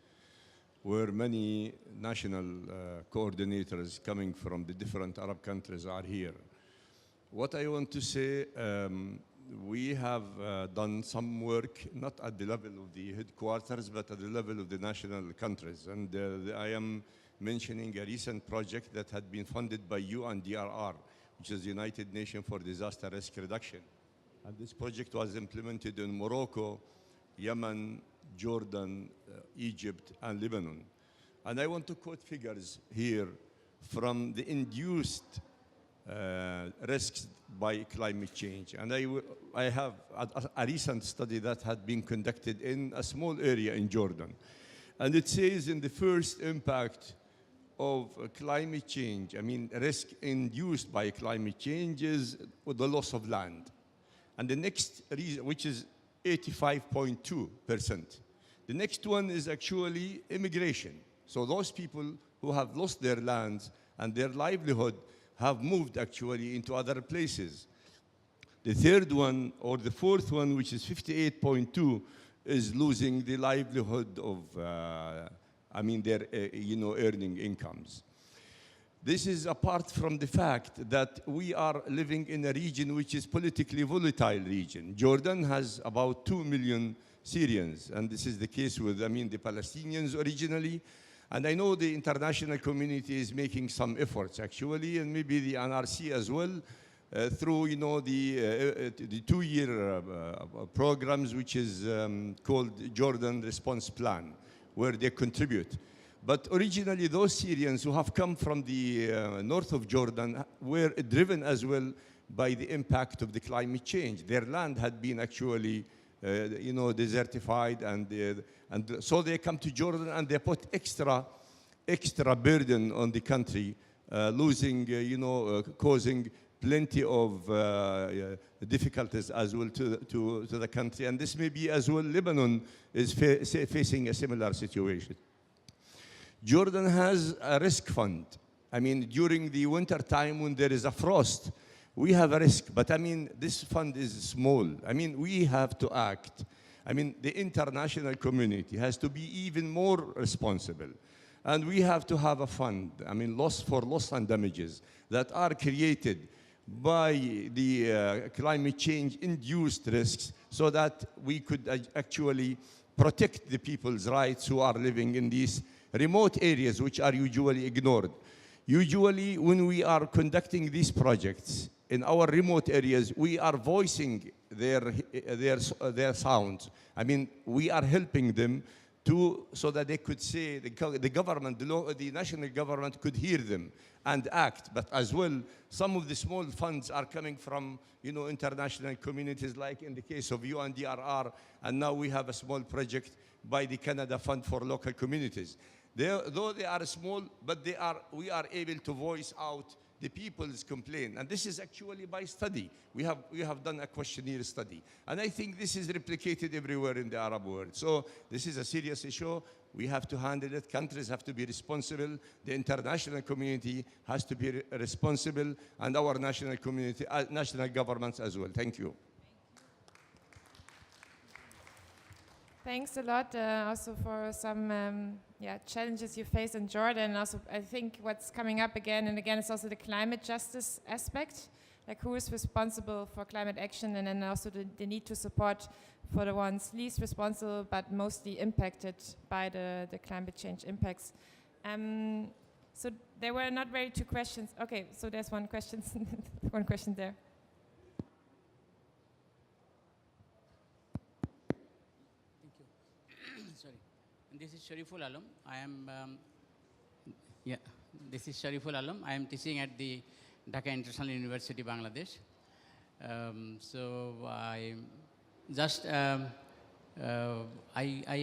where many national coordinators coming from the different Arab countries are here. What I want to say, we have done some work, not at the level of the headquarters, but at the level of the national countries. And I am mentioning a recent project that had been funded by UNDRR, which is the United Nations for Disaster Risk Reduction. And this project was implemented in Morocco, Yemen, Jordan, Egypt, and Lebanon. And I want to quote figures here from the induced risks by climate change. And I have a recent study that had been conducted in a small area in Jordan. And it says in the first impact of climate change, I mean, risk induced by climate change is the loss of land. And the next reason, which is 85.2%. The next one is actually immigration. So those people who have lost their lands and their livelihood have moved actually into other places. The third one, or the fourth one, which is 58.2, is losing the livelihood of, their, earning incomes. This is apart from the fact that we are living in a region which is politically volatile region. Jordan has about 2 million Syrians, and this is the case with, the Palestinians originally. And I know the international community is making some efforts actually, and maybe the NRC as well, through the 2-year programs, which is called Jordan Response Plan, where they contribute. But originally, those Syrians who have come from the north of Jordan were driven as well by the impact of the climate change. Their land had been actually, desertified, and so they come to Jordan and they put extra burden on the country, causing plenty of difficulties as well to the country. And this may be as well, Lebanon is facing a similar situation. Jordan has a risk fund. During the winter time when there is a frost, we have a risk, but this fund is small. We have to act. The international community has to be even more responsible. And we have to have a fund, loss and damages that are created by the climate change induced risks, so that we could actually protect the people's rights who are living in these remote areas which are usually ignored. Usually when we are conducting these projects in our remote areas, we are voicing their sounds. We are helping them so that they could say, the government, the national government could hear them and act. But as well, some of the small funds are coming from international communities, like in the case of UNDRR, and now we have a small project by the Canada Fund for Local Communities. Though they are small, but we are able to voice out the people's complaint. And this is actually by study. We have done a questionnaire study. And I think this is replicated everywhere in the Arab world. So this is a serious issue. We have to handle it. Countries have to be responsible. The international community has to be responsible, and our national community, national governments as well. Thank you. Thanks a lot also for some challenges you face in Jordan. Also, I think what's coming up again and again is also the climate justice aspect, like who is responsible for climate action, and then also the need to support for the ones least responsible but mostly impacted by the climate change impacts. So there were not very two questions. Okay, so there's one question, one question there. Sorry, this is Shariful Alam. I am, this is Shariful Alam. I am teaching at the Dhaka International University, Bangladesh. So I just, I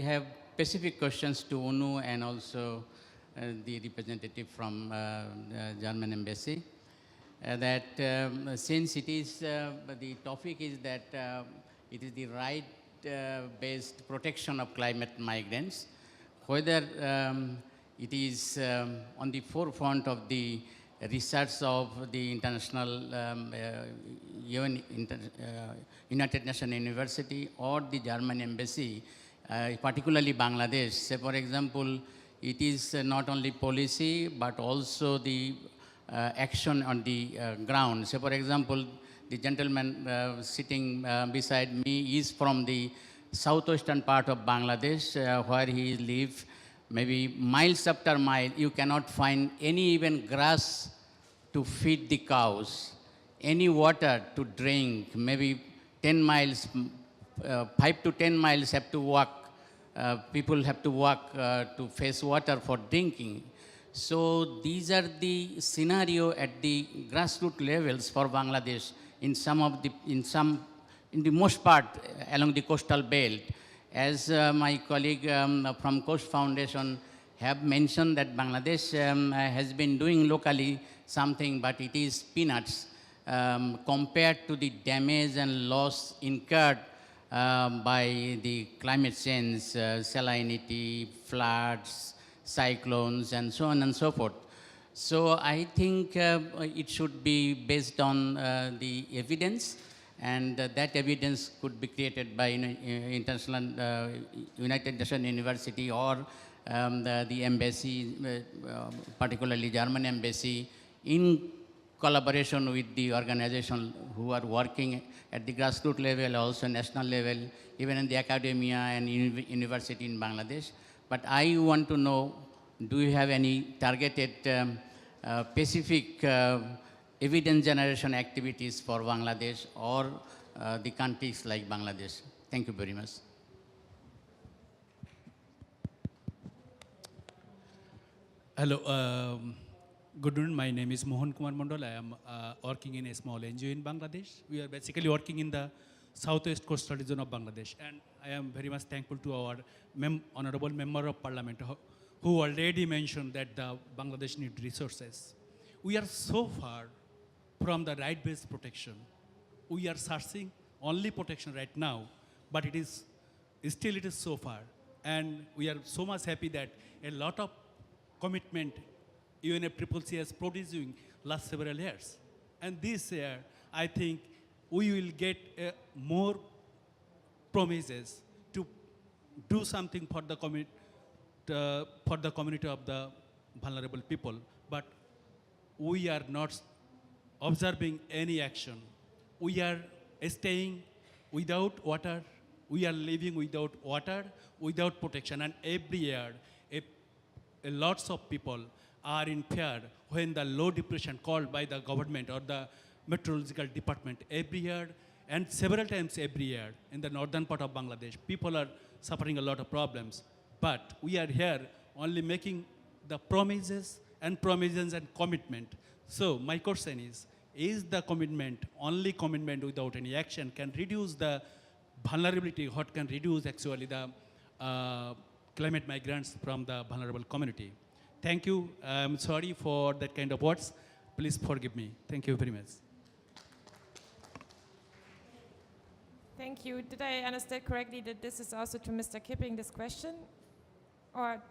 have specific questions to UNU and also the representative from German embassy. That since it is, the topic is that it is the right based protection of climate migrants, whether it is on the forefront of the research of the international United Nations University or the German embassy, particularly Bangladesh. Say for example, it is not only policy but also the action on the ground. Say for example, the gentleman sitting beside me is from the southwestern part of Bangladesh, where he lives. Maybe miles after mile, you cannot find any even grass to feed the cows, any water to drink. Maybe 10 miles, 5 to 10 miles have to walk. People have to walk to fetch water for drinking. So these are the scenario at the grassroots levels for Bangladesh in the most part along the coastal belt. As my colleague from Coast Foundation have mentioned that Bangladesh has been doing locally something, but it is peanuts compared to the damage and loss incurred by the climate change, salinity, floods, cyclones, and so on and so forth. So I think it should be based on the evidence, and that evidence could be created by international United Nations University or the embassy, particularly German embassy, in collaboration with the organization who are working at the grassroots level, also national level, even in the academia and university in Bangladesh. But I want to know, do you have any targeted specific evidence generation activities for Bangladesh or the countries like Bangladesh? Thank you very much. Hello, good evening. My name is Mohan Kumar Mondal. I am working in a small NGO in Bangladesh. We are basically working in the southwest coastal region of Bangladesh. And I am very much thankful to our honorable member of parliament who already mentioned that the Bangladesh need resources. We are so far from the right-based protection. We are searching only protection right now, but it is so far. And we are so much happy that a lot of commitment UNFCCC has producing last several years. And this year, I think we will get more promises to do something for the community of the vulnerable people. But we are not observing any action. We are staying without water. We are living without water, without protection. And every year, lots of people are in fear when the low depression called by the government or the meteorological department every year and several times every year in the northern part of Bangladesh. People are suffering a lot of problems. But we are here only making the promises and provisions and commitment. So my question is the commitment, only commitment without any action can reduce the vulnerability, what can reduce actually the climate migrants from the vulnerable community? Thank you. I'm sorry for that kind of words. Please forgive me. Thank you very much. Thank you. Did I understand correctly that this is also to Mr. Kipping, this question? Or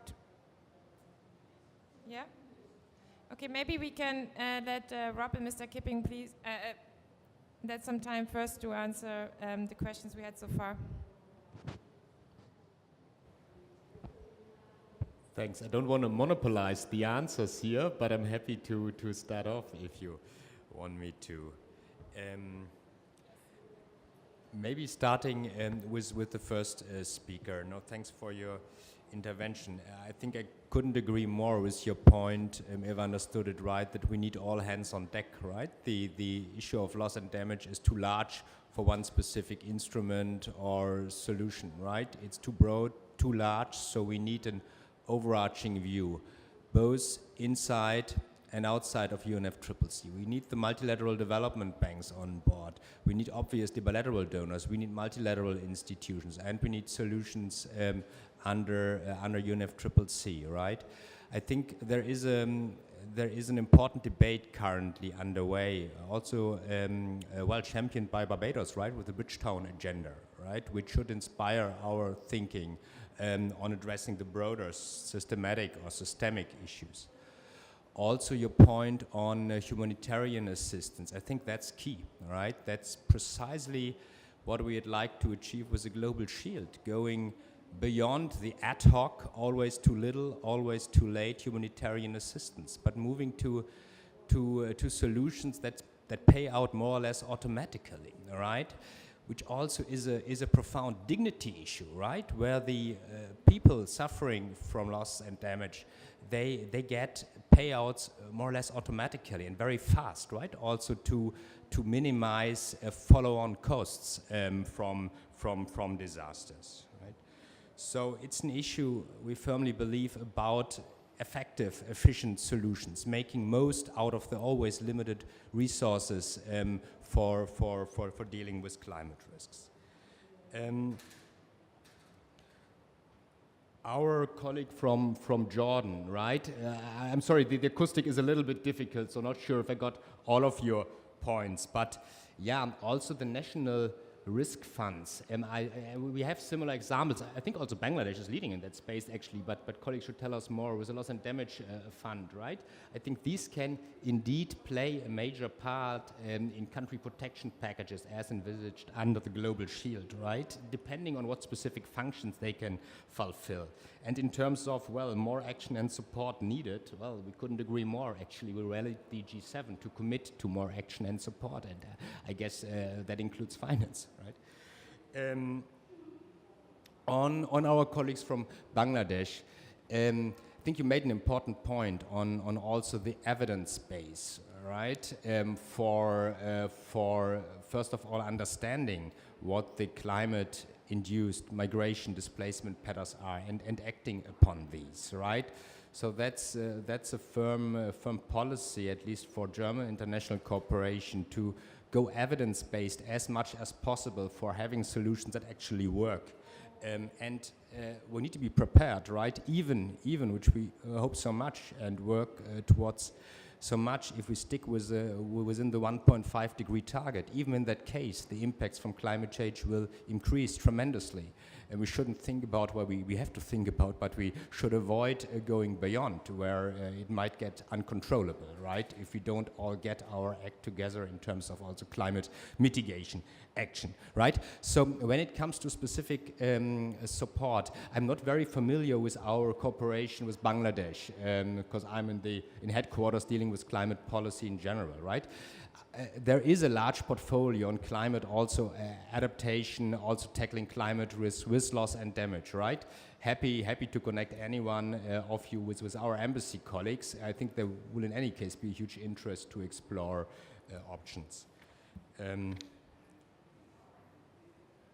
yeah? Okay, maybe we can let Rob and Mr. Kipping please let some time first to answer the questions we had so far. Thanks. I don't want to monopolize the answers here, but I'm happy to start off if you want me to. Maybe starting with the first speaker. No, thanks for your intervention. I think I couldn't agree more with your point, if I understood it right, that we need all hands on deck, right? The issue of loss and damage is too large for one specific instrument or solution, right? It's too broad, too large, so we need an overarching view, both inside and outside of UNFCCC. We need the multilateral development banks on board. We need obviously bilateral donors. We need multilateral institutions, and we need solutions under UNFCCC, right? I think there is an important debate currently underway, also well championed by Barbados, right, with the Bridgetown agenda, right, which should inspire our thinking on addressing the broader systematic or systemic issues. Also your point on humanitarian assistance, I think that's key, right? That's precisely what we'd like to achieve with the Global Shield, going beyond the ad hoc, always too little, always too late humanitarian assistance, but moving to solutions that that pay out more or less automatically, all right? Which also is a profound dignity issue, right? Where the people suffering from loss and damage, they get payouts more or less automatically and very fast, right? Also to minimize follow-on costs from disasters, right? So it's an issue we firmly believe about effective, efficient solutions, making most out of the always limited resources for dealing with climate risks. Our colleague from Jordan, right? I'm sorry, the acoustic is a little bit difficult, so not sure if I got all of your points, but yeah, also the national risk funds. We have similar examples. I think also Bangladesh is leading in that space actually, but colleagues should tell us more with the loss and damage fund, right? I think these can indeed play a major part in country protection packages as envisaged under the global shield, right? Depending on what specific functions they can fulfill. And in terms of, well, more action and support needed, well, we couldn't agree more actually. We rallied the G7 to commit to more action and support, and I guess that includes finance, right? On our colleagues from Bangladesh, I think you made an important point on also the evidence base, right? For first of all understanding what the climate-induced migration displacement patterns are and acting upon these, right? So that's a firm policy, at least for German international cooperation, to go evidence-based as much as possible for having solutions that actually work. And we need to be prepared, right? Even which we hope so much and work towards so much, if we stick with within the 1.5 degree target. Even in that case, the impacts from climate change will increase tremendously. And we shouldn't think about what we have to think about, but we should avoid going beyond to where it might get uncontrollable, right? If we don't all get our act together in terms of also climate mitigation action, right? So when it comes to specific support, I'm not very familiar with our cooperation with Bangladesh because I'm in headquarters dealing with climate policy in general, right? There is a large portfolio on climate, also adaptation, also tackling climate risk with loss and damage, right? Happy to connect anyone of you with our embassy colleagues. I think there will in any case be a huge interest to explore options.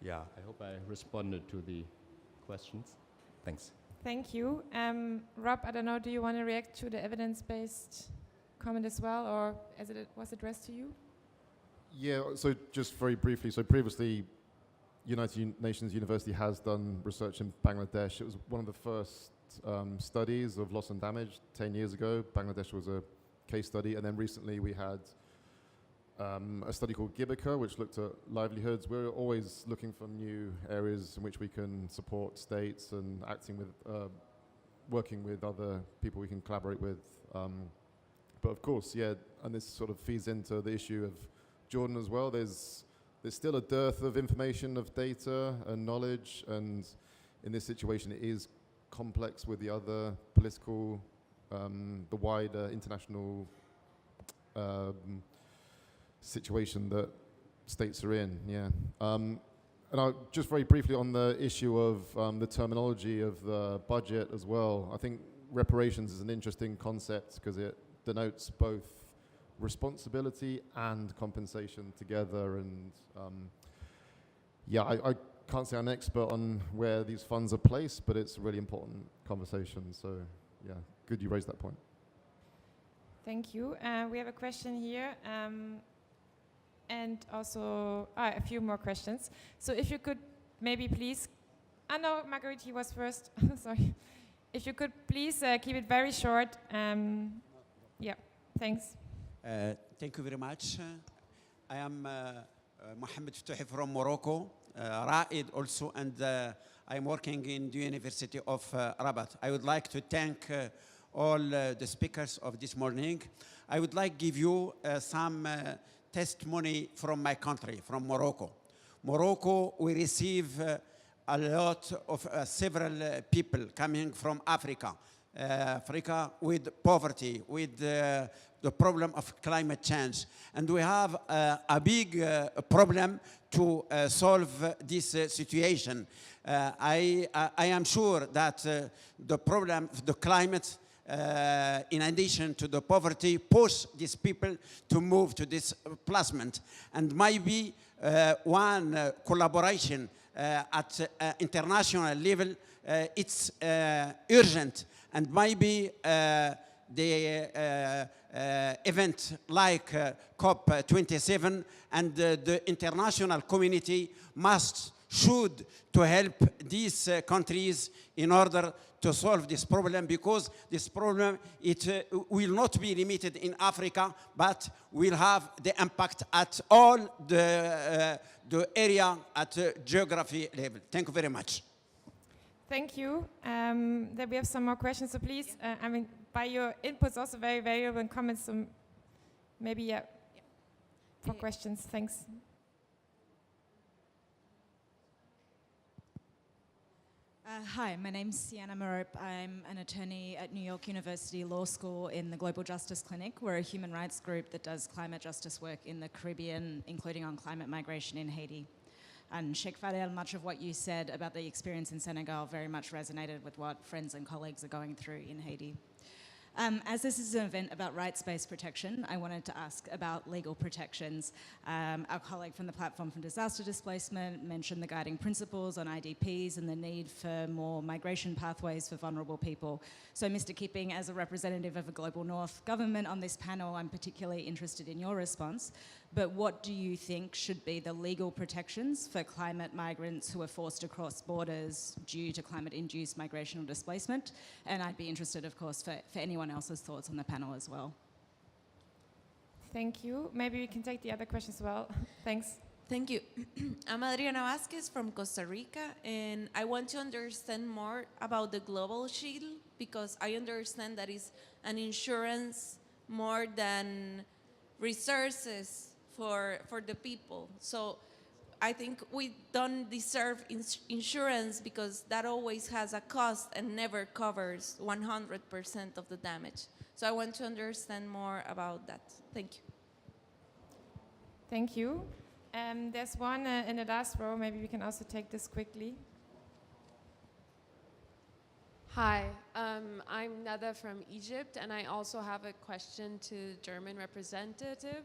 Yeah, I hope I responded to the questions. Thanks. Thank you. Rob, I don't know, do you want to react to the evidence-based comment as well, or as it was addressed to you? Yeah, so just very briefly, so previously United Nations University has done research in Bangladesh. It was one of the first studies of loss and damage 10 years ago. Bangladesh was a case study, and then recently we had a study called Gibica, which looked at livelihoods. We're always looking for new areas in which we can support states and acting with, working with other people we can collaborate with. But of course, yeah, and this sort of feeds into the issue of Jordan as well. There's still a dearth of information, of data and knowledge, and in this situation it is complex with the other political, the wider international situation that states are in, yeah. And just very briefly on the issue of the terminology of the budget as well, I think reparations is an interesting concept because it denotes both responsibility and compensation together, and yeah, I can't say I'm an expert on where these funds are placed, but it's a really important conversation, so yeah, good you raised that point. Thank you. We have a question here, and also a few more questions. So if you could maybe please, no, Marguerite was first, sorry. If you could please keep it very short. Yeah, thanks. Thank you very much. I am Mohammed Ftouhi from Morocco, Ra'id also, and I am working in the University of Rabat. I would like to thank all the speakers of this morning. I would like to give you some testimony from my country, from Morocco. Morocco, we receive a lot of several people coming from Africa, Africa with poverty, with the problem of climate change. And we have a big problem to solve this situation. I am sure that the problem of the climate, in addition to the poverty, push these people to move to displacement. And maybe one collaboration at international level, it's urgent. And maybe the event like COP27 and the international community should to help these countries in order to solve this problem, because this problem, it will not be limited in Africa, but will have the impact at all the area at geography level. Thank you very much. Thank you. Then we have some more questions, so please, I mean, by your inputs also very valuable and comments, so maybe for questions. Thanks. Hi, my name's Sienna Marope. I'm an attorney at New York University Law School in the Global Justice Clinic. We're a human rights group that does climate justice work in the Caribbean, including on climate migration in Haiti. And Cheikh Fadel, much of what you said about the experience in Senegal very much resonated with what friends and colleagues are going through in Haiti. As this is an event about rights-based protection, I wanted to ask about legal protections. Our colleague from the Platform for Disaster Displacement mentioned the guiding principles on IDPs and the need for more migration pathways for vulnerable people. So Mr. Keeping, as a representative of a Global North government on this panel, I'm particularly interested in your response. But what do you think should be the legal protections for climate migrants who are forced to cross borders due to climate-induced migration or displacement? And I'd be interested, of course, for anyone else's thoughts on the panel as well. Thank you. Maybe we can take the other question as well. Thanks. Thank you. I'm Adriana Vasquez from Costa Rica, and I want to understand more about the Global Shield, because I understand that it's an insurance more than resources for the people. So I think we don't deserve insurance because that always has a cost and never covers 100% of the damage. So I want to understand more about that. Thank you. Thank you. There's one in the last row. Maybe we can also take this quickly. Hi, I'm Nada from Egypt, and I also have a question to the German representative,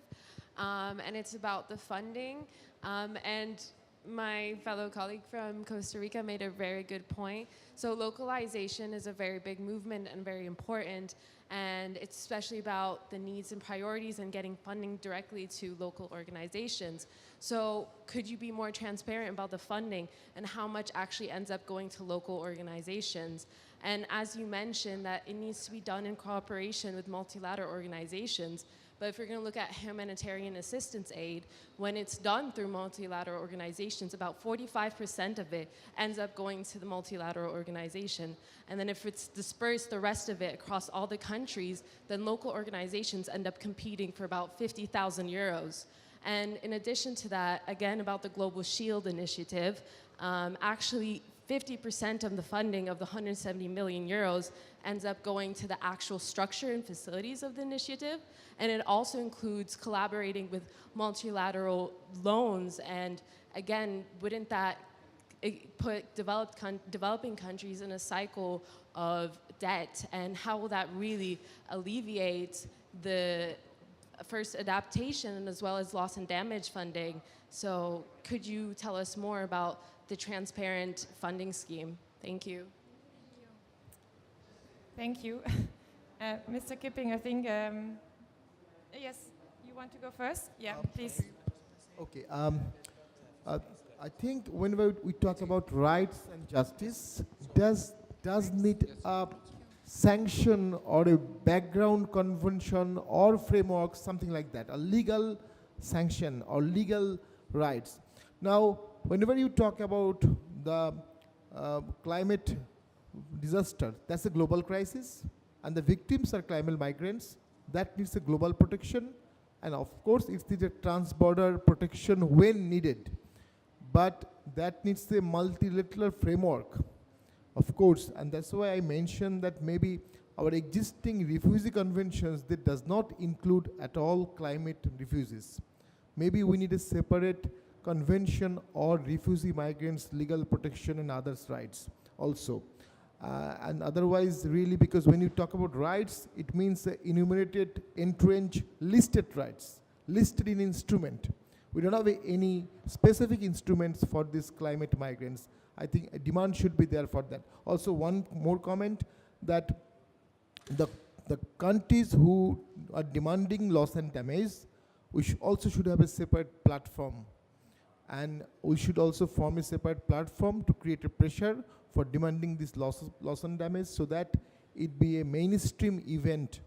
and it's about the funding. And my fellow colleague from Costa Rica made a very good point. So localization is a very big movement and very important, and it's especially about the needs and priorities and getting funding directly to local organizations. So could you be more transparent about the funding and how much actually ends up going to local organizations? And as you mentioned, that it needs to be done in cooperation with multilateral organizations. But if you're going to look at humanitarian assistance aid, when it's done through multilateral organizations, about 45% of it ends up going to the multilateral organization. And then if it's dispersed the rest of it across all the countries, then local organizations end up competing for about 50,000 euros. And in addition to that, again, about the Global Shield initiative, actually 50% of the funding of the 170 million euros ends up going to the actual structure and facilities of the initiative. And it also includes collaborating with multilateral loans. And again, wouldn't that put developing countries in a cycle of debt? And how will that really alleviate the first adaptation and as well as loss and damage funding? So could you tell us more about the transparent funding scheme? Thank you. Thank you. Mr. Kipping, I think, yes, you want to go first? Yeah, please. Okay. I think whenever we talk about rights and justice, does need a sanction or a background convention or framework, something like that, a legal sanction or legal rights. Now, whenever you talk about the climate disaster, that's a global crisis, and the victims are climate migrants. That needs a global protection, and of course, it needs a trans-border protection when needed. But that needs a multilateral framework Of course, and that's why I mentioned that maybe our existing refugee conventions, that does not include at all climate refugees. Maybe we need a separate convention or refugee migrants legal protection and others' rights also. And otherwise, really, because when you talk about rights, it means enumerated, entrenched, listed rights, listed in instrument. We don't have any specific instruments for these climate migrants. I think a demand should be there for that. Also, one more comment, that the countries who are demanding loss and damage, we also should have a separate platform. And we should also form a separate platform to create a pressure for demanding this loss and damage, so that it be a mainstream event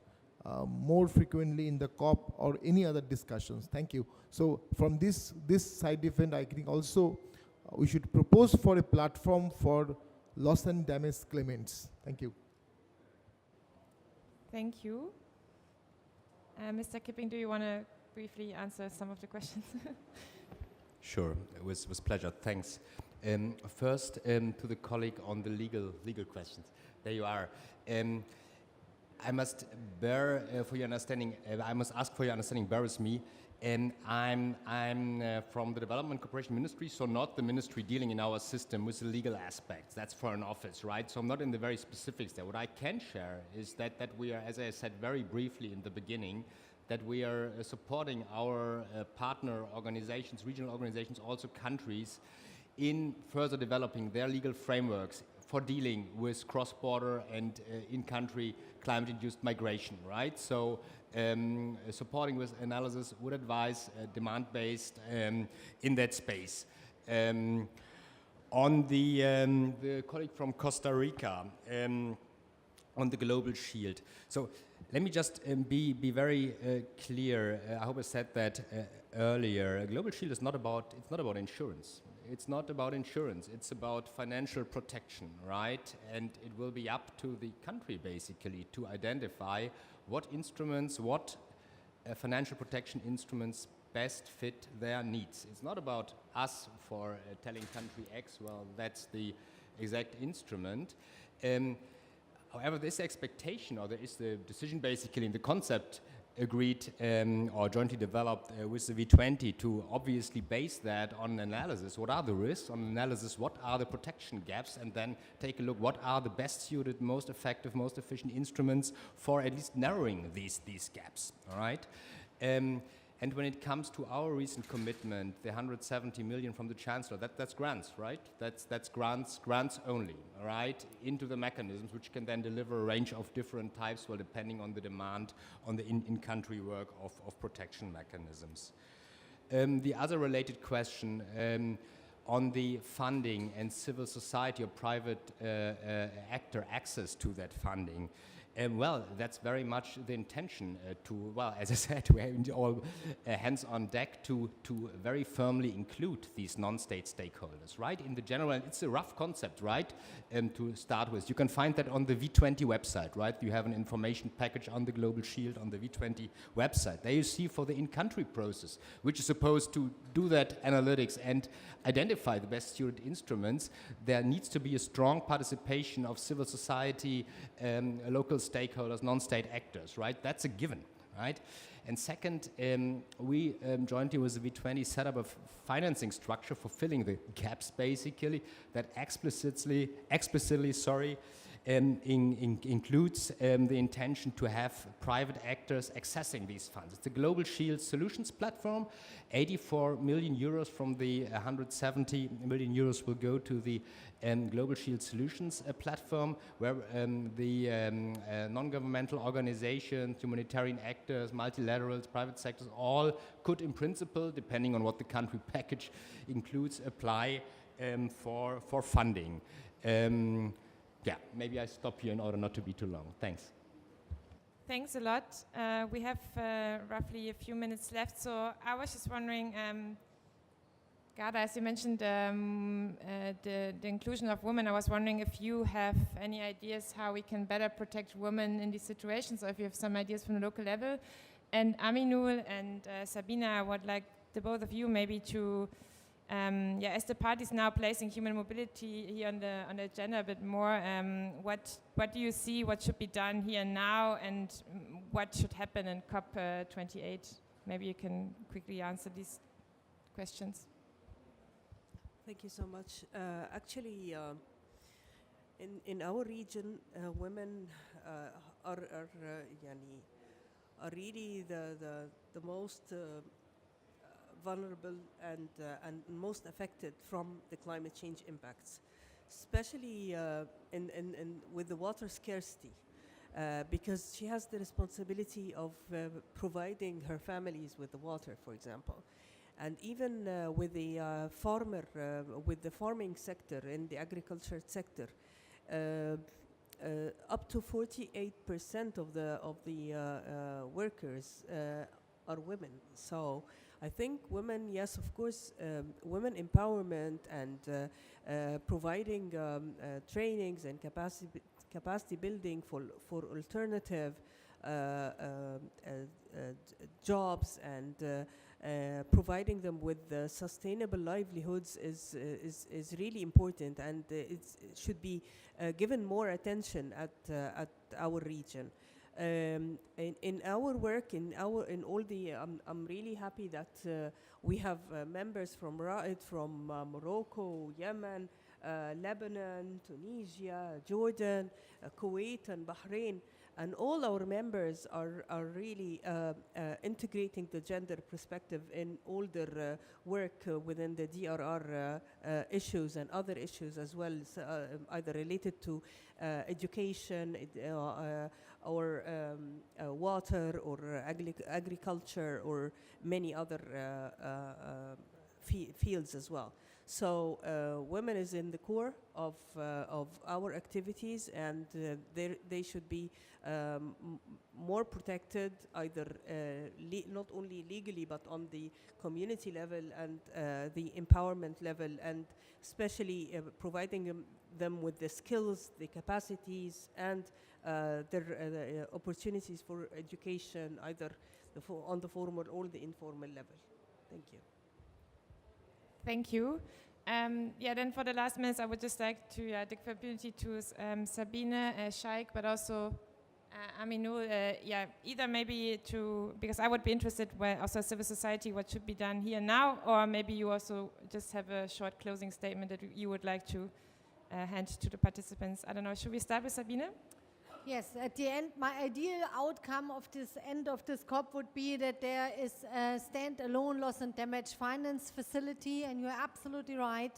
more frequently in the COP or any other discussions. Thank you. So from this side event, I think also we should propose for a platform for loss and damage claimants. Thank you. Thank you. Mr. Kipping, do you want to briefly answer some of the questions? Sure, it was pleasure, thanks. First, to the colleague on the legal questions. There you are. I must bear for your understanding, I must ask for your understanding, bear with me. I'm from the Development Cooperation Ministry, so not the ministry dealing in our system with the legal aspects. That's for an office, right? So I'm not in the very specifics there. What I can share is that we are, as I said very briefly in the beginning, that we are supporting our partner organizations, regional organizations, also countries, in further developing their legal frameworks for dealing with cross-border and in-country climate-induced migration, right? So supporting with analysis, would advise demand-based in that space. On the colleague from Costa Rica, on the Global Shield. So let me just be very clear. I hope I said that earlier. A Global Shield is not about insurance. It's not about insurance. It's about financial protection, right? And it will be up to the country basically to identify what instruments, what financial protection instruments best fit their needs. It's not about us for telling country X, well, that's the exact instrument. However, this expectation, or there is the decision basically in the concept agreed or jointly developed with the V20 to obviously base that on analysis. What are the risks? On analysis, what are the protection gaps? And then take a look, what are the best suited, most effective, most efficient instruments for at least narrowing these gaps, all right? And when it comes to our recent commitment, the 170 million from the Chancellor, that's grants, right? That's grants only, all right? Into the mechanisms, which can then deliver a range of different types, well, depending on the demand on the in-country work of protection mechanisms. The other related question on the funding and civil society or private actor access to that funding. Well, that's very much the intention well, as I said, we have all hands on deck to very firmly include these non-state stakeholders, right? In the general, it's a rough concept, right, to start with. You can find that on the V20 website, right? You have an information package on the Global Shield on the V20 website. There you see for the in-country process, which is supposed to do that analytics and identify the best suited instruments, there needs to be a strong participation of civil society, local stakeholders, non-state actors, right? That's a given, right? And second, we jointly with the V20 set up a financing structure for filling the gaps, basically, that explicitly includes the intention to have private actors accessing these funds. It's the Global Shield Solutions Platform. 84 million euros from the 170 million euros will go to the Global Shield Solutions platform, where the non-governmental organizations, humanitarian actors, multilaterals, private sectors, all could, in principle, depending on what the country package includes, apply for funding. Yeah, maybe I stop here in order not to be too long. Thanks. Thanks a lot. We have roughly a few minutes left, so I was just wondering, Ghada, as you mentioned the inclusion of women, I was wondering if you have any ideas how we can better protect women in these situations, or if you have some ideas from the local level. And Aminul and Sabine, I would like the both of you maybe to Yeah, as the party is now placing human mobility here on the agenda a bit more, what do you see? What should be done here and now, and what should happen in COP 28? Maybe you can quickly answer these questions. Thank you so much. Actually, in our region, women are really the most vulnerable and most affected from the climate change impacts, especially with the water scarcity, because she has the responsibility of providing her families with the water, for example. And even with the with the farming sector and the agriculture sector, up to 48% of the workers are women. So I think women, yes, of course, women empowerment and providing trainings and capacity building for alternative jobs and providing them with sustainable livelihoods is really important, and it should be given more attention at our region. In our work, in all the, I'm really happy that we have members from Raid, from Morocco, Yemen, Lebanon, Tunisia, Jordan, Kuwait, and Bahrain. And all our members are really integrating the gender perspective in all their work within the DRR issues and other issues as well, either related to education or water or agriculture or many other fields as well. So women is in the core of our activities, and they should be more protected, either not only legally but on the community level and the empowerment level, and especially providing them with the skills, the capacities, and their opportunities for education, either on the formal or the informal level. Thank you. Thank you. Yeah, then for the last minutes, I would just like to take the opportunity to Sabine, Cheikh, but also Aminul, yeah, either maybe to, because I would be interested where also civil society, what should be done here now, or maybe you also just have a short closing statement that you would like to hand to the participants. I don't know, should we start with Sabine? Yes, at the end, my ideal outcome of this end of this COP would be that there is a stand-alone loss and damage finance facility, and you're absolutely right.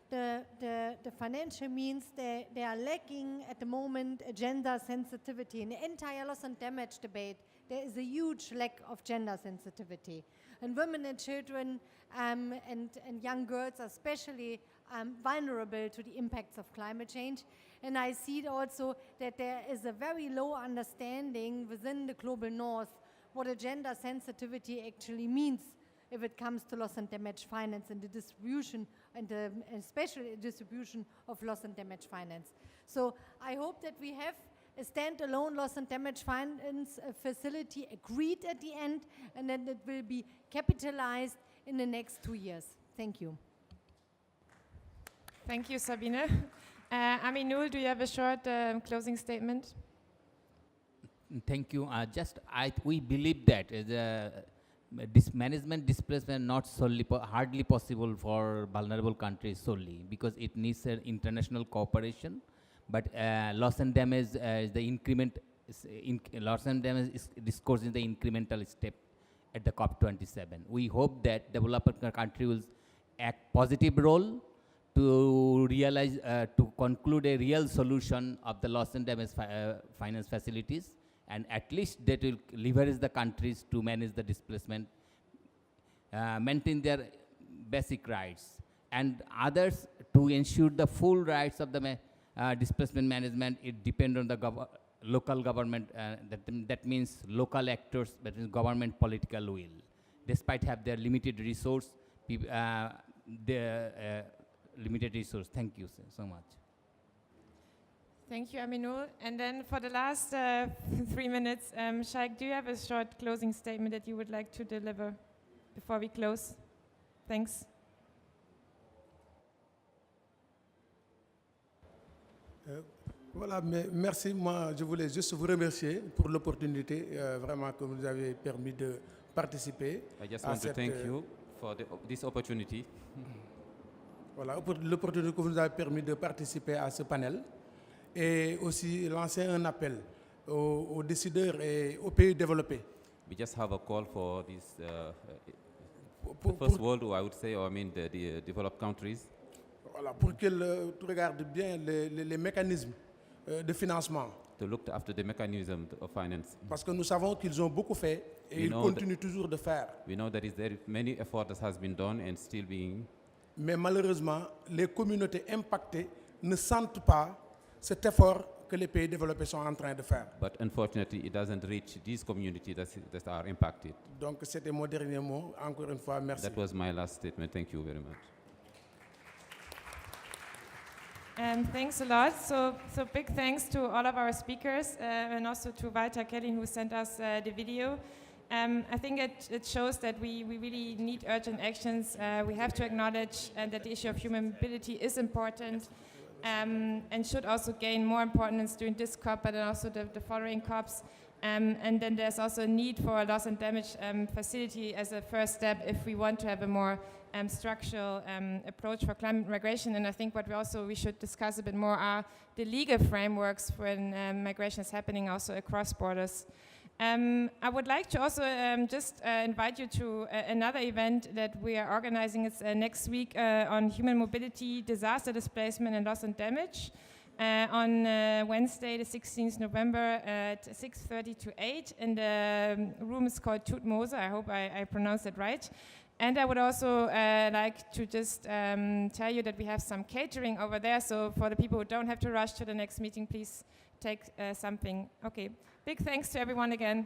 The financial means they are lacking at the moment a gender sensitivity. In the entire loss and damage debate, there is a huge lack of gender sensitivity. And women and children and young girls are especially vulnerable to the impacts of climate change. And I see it also that there is a very low understanding within the global north what a gender sensitivity actually means if it comes to loss and damage finance and the distribution, and especially distribution of loss and damage finance. So I hope that we have a standalone loss and damage finance facility agreed at the end, and then it will be capitalized in the next 2 years. Thank you. Thank you, Sabine. Aminul, do you have a short closing statement? Thank you. We believe that this management displacement not solely hardly possible for vulnerable countries solely, because it needs international cooperation. But loss and damage is the increment. Loss and damage is discourse in the incremental step at the COP27. We hope that developing country will act positive role to realize, to conclude a real solution of the loss and damage finance facilities, and at least that will leverage the countries to manage the displacement, maintain their basic rights, and others to ensure the full rights of the displacement management. It depends on the local government, that means local actors, that is government political will. Despite have their limited resource, limited resource. Thank you so much. Thank you, Aminul. And then for the last 3 minutes, Cheikh, do you have a short closing statement that you would like to deliver before we close? Thanks. Voilà, mais merci. Moi, je voulais juste vous remercier pour l'opportunité vraiment que vous nous avez permis de participer. I just want to thank you for this opportunity. Voilà, pour l'opportunité que vous nous avez permis de participer à ce panel et aussi lancer un appel aux décideurs et aux pays développés. We just have a call for this the first world, I would say, or I mean the developed countries. Voilà, pour qu'ils regardent bien les mécanismes de financement. To look after the mechanism of finance. Parce que nous savons qu'ils ont beaucoup fait et ils continuent toujours de faire. We know that there is many effort that has been done and still being. Mais malheureusement, les communautés impactées ne sentent pas cet effort que les pays développés sont en train de faire. But unfortunately, it doesn't reach these communities that are impacted. Donc c'était mon dernier mot. Encore une fois, merci. That was my last statement. Thank you very much. Thanks a lot. So big thanks to all of our speakers and also to Walter, Kälin, who sent us the video. I think it shows that we really need urgent actions. We have to acknowledge that the issue of human mobility is important and should also gain more importance during this COP, but also the following COPs. And then there's also a need for a loss and damage facility as a first step if we want to have a more structural approach for climate migration. And I think what we should discuss a bit more are the legal frameworks when migration is happening also across borders. I would like to also just invite you to another event that we are organizing. It's next week on human mobility, disaster displacement and loss and damage. On Wednesday, the 16th November at 6:30 to 8. And the room is called Tutmose. I hope I pronounced it right. And I would also like to just tell you that we have some catering over there. So for the people who don't have to rush to the next meeting, please take something. Okay, big thanks to everyone again.